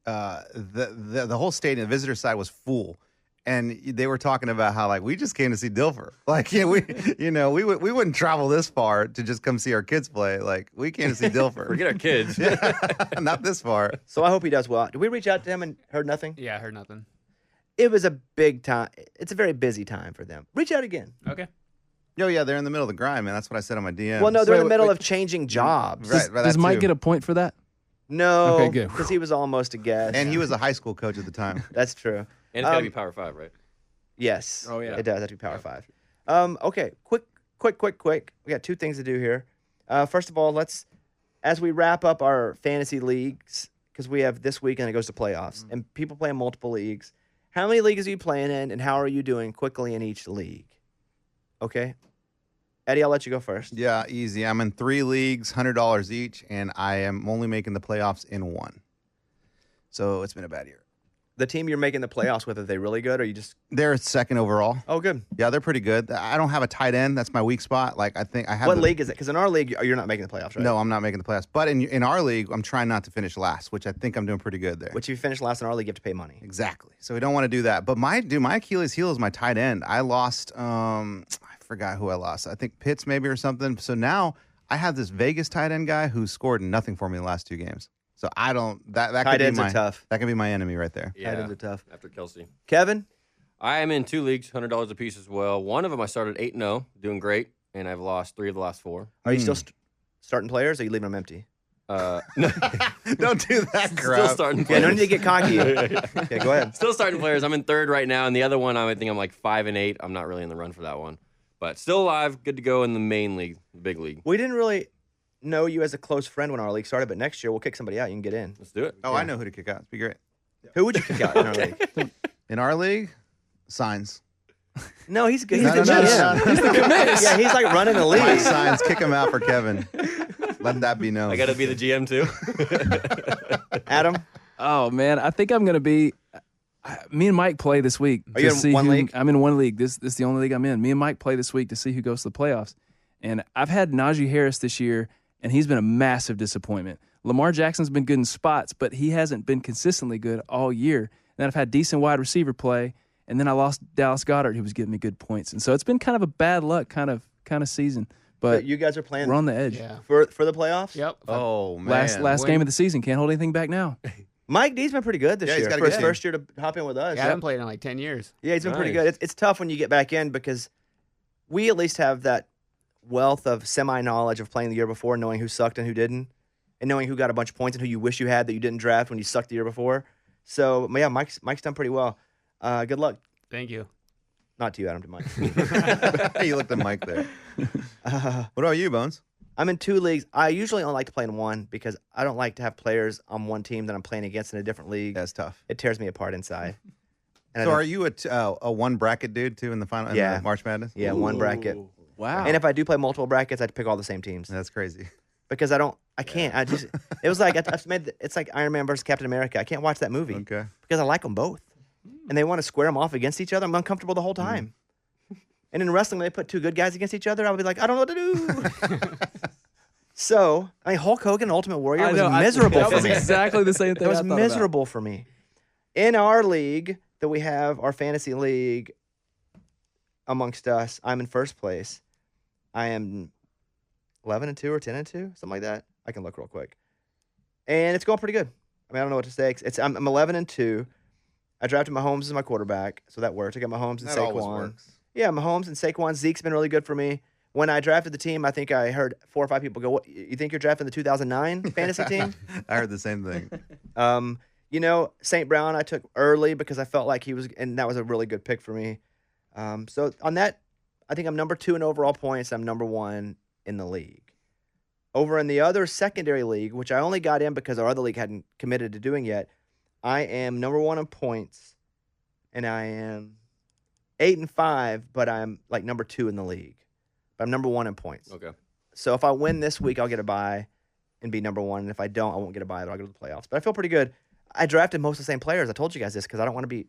the whole stadium, the visitor side was full, and they were talking about how we just came to see Dilfer. We wouldn't travel this far to just come see our kids play. We came to see Dilfer. Forget our kids. Not this far. So I hope he does well. Did we reach out to him and heard nothing? Yeah, I heard nothing. It was a big time. It's a very busy time for them. Reach out again. Okay. Yo, yeah, they're in the middle of the grind, man. That's what I said on my DM. Well, no, they're in the Wait, middle wait. of changing jobs. Right, Does that Mike too. get a point for that? No, Okay, good. because he was almost a guest. And he was a high school coach at the time. That's true. And it's got to be Um, Power 5, right? Yes. Oh, yeah. It does have to be Power 5. Okay, quick. We got two things to do here. First of all, as we wrap up our fantasy leagues, because we have this week and it goes to playoffs, and people play in multiple leagues. How many leagues are you playing in, and how are you doing quickly in each league? Okay. Eddie, I'll let you go first. Yeah, easy. I'm in 3 leagues, $100 each, and I am only making the playoffs in 1. So it's been a bad year. The team you're making the playoffs with, are they really good, or you just... They're second overall. Oh, good. Yeah, they're pretty good. I don't have a tight end. That's my weak spot. I think I have. What league is it? Because in our league, you're not making the playoffs, right? No, I'm not making the playoffs. But in our league, I'm trying not to finish last, which I think I'm doing pretty good there. Which if you finish last in our league, you have to pay money. Exactly. So we don't want to do that. But my Achilles heel is my tight end. I lost. I forgot who I lost. I think Pitts maybe or something. So now I have this Vegas tight end guy who scored nothing for me in the last 2 games. So I don't. That Tight could be ends are my tough. That could be my enemy right there. Yeah. Tight ends are tough. After Kelsey. Kevin? I am in 2 leagues, $100 a piece as well. One of them I started 8-0, doing great, and I've lost 3 of the last 4. Are you still starting players, or are you leaving them empty? No, Don't do that still crap. starting Yeah, players. no need to get cocky. Okay, go ahead. Still starting players. I'm in 3rd right now, and the other one I think I'm 5-8. I'm not really in the run for that one, but still alive. Good to go in the main league, the big league. We didn't really know you as a close friend when our league started, but next year we'll kick somebody out. You can get in. Let's do it. Oh, I know who to kick out. It'd be great. Who would you kick out in our league? In our league, Signs. No, he's good. He's No, the no, no, GM. no, no. Yeah, he's like running the Mike league. Signs, kick him out for Kevin. Let that be known. I got to be the GM too. Adam, Oh man, I think I'm gonna be. Me and Mike play this week. Are you to in see one who- league? I'm in one league. This is the only league I'm in. Me and Mike play this week to see who goes to the playoffs. And I've had Najee Harris this year, and he's been a massive disappointment. Lamar Jackson's been good in spots, but he hasn't been consistently good all year. And then I've had decent wide receiver play, and then I lost Dallas Goedert, who was giving me good points. And so it's been kind of a bad luck kind of season. But you guys are playing we're on the edge. Yeah. for the playoffs? Yep. Oh man. Last game of the season. Can't hold anything back now. Mike D's been pretty good this Yeah, he's year got a for his good first year to hop in with us. Yeah, I haven't played in 10 years. Yeah, he's been pretty Nice. good. It's tough when you get back in because we at least have that wealth of semi-knowledge of playing the year before, knowing who sucked and who didn't, and knowing who got a bunch of points and who you wish you had that you didn't draft when you sucked the year before. So, yeah, Mike's done pretty well. Good luck. Thank you. Not to you, Adam, to Mike. You looked at Mike there. What about you, Bones? I'm in 2 leagues. I usually only like to play in one because I don't like to have players on one team that I'm playing against in a different league. That's tough. It tears me apart inside. And I So don't- are you a 1 bracket dude too in the final? in Yeah. the March Madness. Yeah, one bracket. Wow. And if I do play multiple brackets, I have to pick all the same teams. That's crazy. Because I can't. It was like, it's like Iron Man versus Captain America. I can't watch that movie Okay. because I like them both. And they want to square them off against each other. I'm uncomfortable the whole time. And in wrestling, when they put 2 good guys against each other, I would be like, I don't know what to do. So, I mean, Hulk Hogan, Ultimate Warrior, was miserable that for was me. exactly the same thing. It was I thought about. miserable for me. In our league that we have, our fantasy league amongst us, I'm in first place. I am 11-2 or 10-2, something like that. I can look real quick. And it's going pretty good. I mean, I don't know what to say. I'm 11-2. I drafted Mahomes as my quarterback, so that worked. I got Mahomes and That always Saquon. works. Yeah, Mahomes and Saquon. Zeke's been really good for me. when I drafted the team, I think I heard 4 or 5 people go, "What? You think you're drafting the 2009 fantasy team?" I heard the same thing. St. Brown I took early because I felt like he was, and that was a really good pick for me. So on that, I think I'm number 2 in overall points. I'm number 1 in the league. Over in the other secondary league, which I only got in because our other league hadn't committed to doing yet, I am number 1 in points, and I am 8-5, but I'm like number 2 in the league. But I'm number 1 in points. Okay. So if I win this week, I'll get a bye and be number 1. And if I don't, I won't get a bye, but I'll go to the playoffs. But I feel pretty good. I drafted most of the same players. I told you guys this because I don't want to be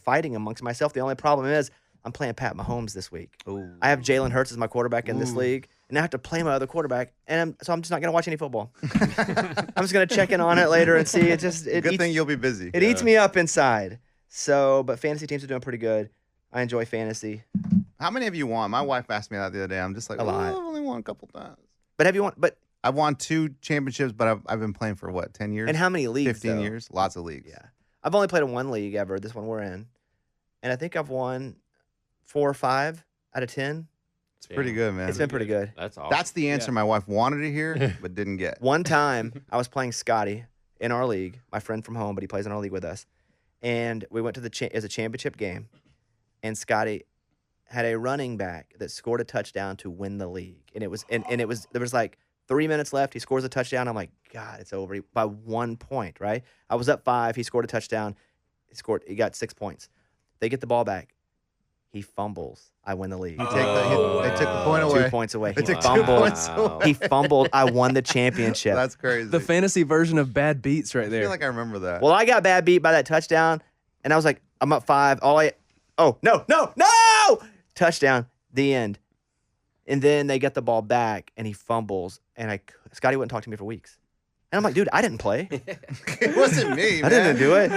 fighting amongst myself. The only problem is I'm playing Pat Mahomes this week. Ooh. I have Jalen Hurts as my quarterback in this league, and I have to play my other quarterback, and so I'm just not going to watch any football. I'm just going to check in on it later and see. Good thing you'll be busy. It eats me up inside. So, but fantasy teams are doing pretty good. I enjoy fantasy. How many have you won? My wife asked me that the other day. I'm just like, A lot. I've only won a couple times. But have you won? But I've won 2 championships, but I've been playing for 10 years? and how many leagues? 15 though? years. Lots of leagues. Yeah, I've only played in 1 league ever. This one we're in, and I think I've won 4 or 5 out of 10. It's pretty good, man. It's been pretty good. That's awesome. That's the answer my wife wanted to hear, but didn't get. One time, I was playing Scotty in our league, my friend from home, but he plays in our league with us, and we went to it was a championship game, and Scotty had a running back that scored a touchdown to win the league, and it was there was like 3 minutes left. He scores a touchdown. I'm like, God, it's over by 1 point, right? I was up 5. He scored a touchdown. He got 6 points. They get the ball back. He fumbles. I win the league. They took the point away. 2 points away. They He took 2 fumbled. points away. He fumbled. I won the championship. That's crazy. The fantasy version of bad beats right I there. feel like I remember that. Well, I got bad beat by that touchdown, and I was like, I'm up 5. No! Touchdown, the end. And then they get the ball back, and he fumbles, and Scotty wouldn't talk to me for weeks. And I'm like, dude, I didn't play. It wasn't me, I man. didn't do it.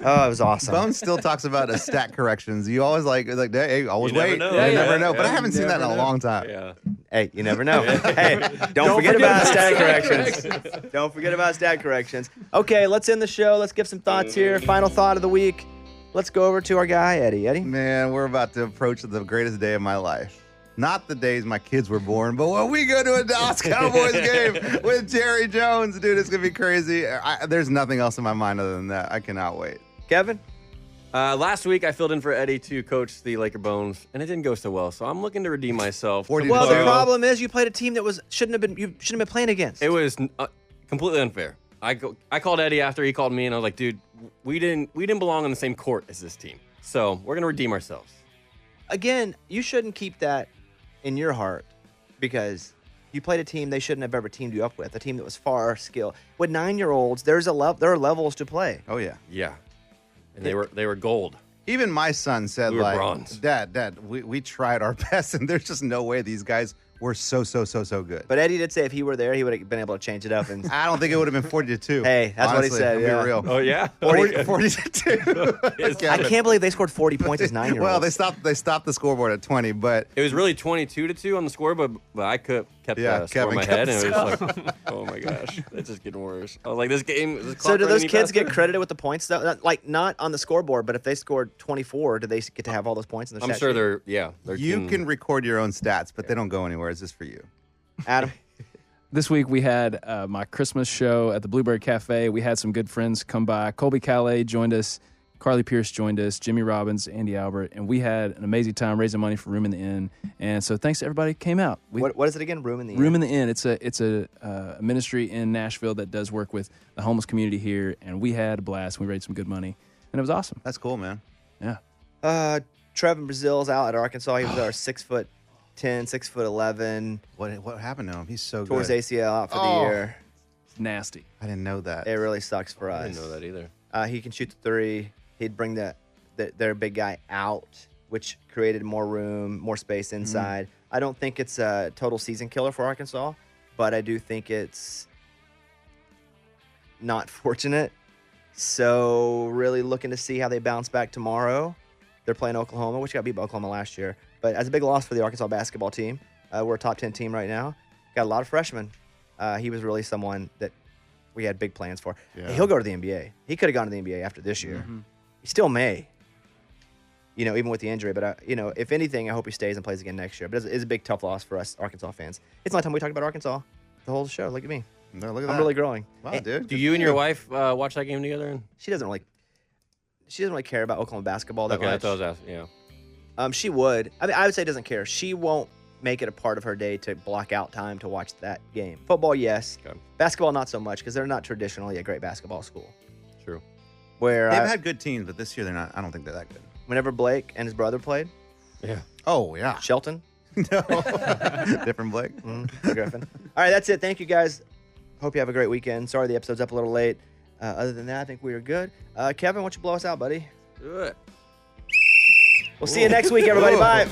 Oh, it was awesome. Bones still talks about stat corrections. You always like, hey, always You never wait. know. You Yeah, never yeah, know. But yeah. I haven't seen that in a long time. Yeah. Hey, you never know. Hey, don't forget about stat corrections. Don't forget about stat corrections. Okay, let's end the show. Let's give some thoughts here. Final thought of the week. Let's go over to our guy, Eddie. Eddie? Man, we're about to approach the greatest day of my life. Not the days my kids were born, but when we go to a Dallas Cowboys game with Jerry Jones, dude, it's going to be crazy. There's nothing else in my mind other than that. I cannot wait. Kevin? Last week, I filled in for Eddie to coach the Laker Bones, and it didn't go so well. So I'm looking to redeem myself. 40 Well, the So- problem is you played a team that shouldn't have been playing against. It was completely unfair. I called Eddie after he called me, and I was like, dude, we didn't belong on the same court as this team. So we're gonna redeem ourselves. Again, you shouldn't keep that in your heart because you played a team they shouldn't have ever teamed you up with, a team that was far skilled. With 9-year-olds, there are levels to play. Oh, yeah. Yeah, and they were gold. Even my son said, We were like, bronze. Dad, we tried our best, and there's just no way these guys were so good. But Eddie did say if he were there, he would have been able to change it up. And I don't think it would have been 40-2. Hey, that's what he Honestly, said, I'll yeah. be real. Oh yeah, 40-2. I can't believe they scored 40 points as 9-year-olds. Well, they stopped the scoreboard at 20, but it was really 22-2 on the score, but I kept Yeah, the score Kevin in my kept head, the and it was like, oh my gosh, it's just getting worse. I was like, this game. Is So do those kids get credited with the points though? Like not on the scoreboard, but if they scored 24, do they get to have all those points in their I'm stat sure sheet? they're. you can record your own stats, but they don't go anywhere. It's just for you. Adam? This week we had my Christmas show at the Blueberry Cafe. We had some good friends come by. Colby Calais joined us. Carly Pierce joined us. Jimmy Robbins, Andy Albert. And we had an amazing time raising money for Room in the Inn. And so thanks to everybody who came out. What is it again? Room in the Inn? Room in the Inn. It's a ministry in Nashville that does work with the homeless community here. And we had a blast. We raised some good money. And it was awesome. That's cool, man. Yeah. Trevin Brazil's out at Arkansas. He was our 6'10", 6'11". What happened to him? He's so Towards good. ACL out for the Oh. year. It's nasty. I didn't know that. It really sucks for us. I didn't know that either. He can shoot the 3. He'd bring their big guy out, which created more room, more space inside. I don't think it's a total season killer for Arkansas, but I do think it's not fortunate. So really looking to see how they bounce back tomorrow. They're playing Oklahoma, which got beat by Oklahoma last year. But as a big loss for the Arkansas basketball team, we're a top 10 team right now. Got a lot of freshmen. He was really someone that we had big plans for. Yeah. He'll go to the NBA. He could have gone to the NBA after this year. He still may. even with the injury. But, if anything, I hope he stays and plays again next year. But it's a big, tough loss for us Arkansas fans. It's the only time we talked about Arkansas the whole show. Look at me. No, look at I'm that. really growing. Wow, And dude. Do you and your wife watch that game together? She doesn't really care about Oklahoma basketball that Okay, much. that's what I was asking. Yeah. She would. I would say doesn't care. She won't make it a part of her day to block out time to watch that game. Football, yes. Okay. Basketball, not so much because they're not traditionally a great basketball school. True. Where They've had good teams, but this year they're not. I don't think they're that good. whenever Blake and his brother played, Yeah. Oh yeah. Shelton, No. Different Blake. Griffin. All right, that's it. Thank you guys. Hope you have a great weekend. Sorry the episode's up a little late. Other than that, I think we are good. Kevin, why don't you blow us out, buddy? Do it. We'll see you next week, everybody. Bye.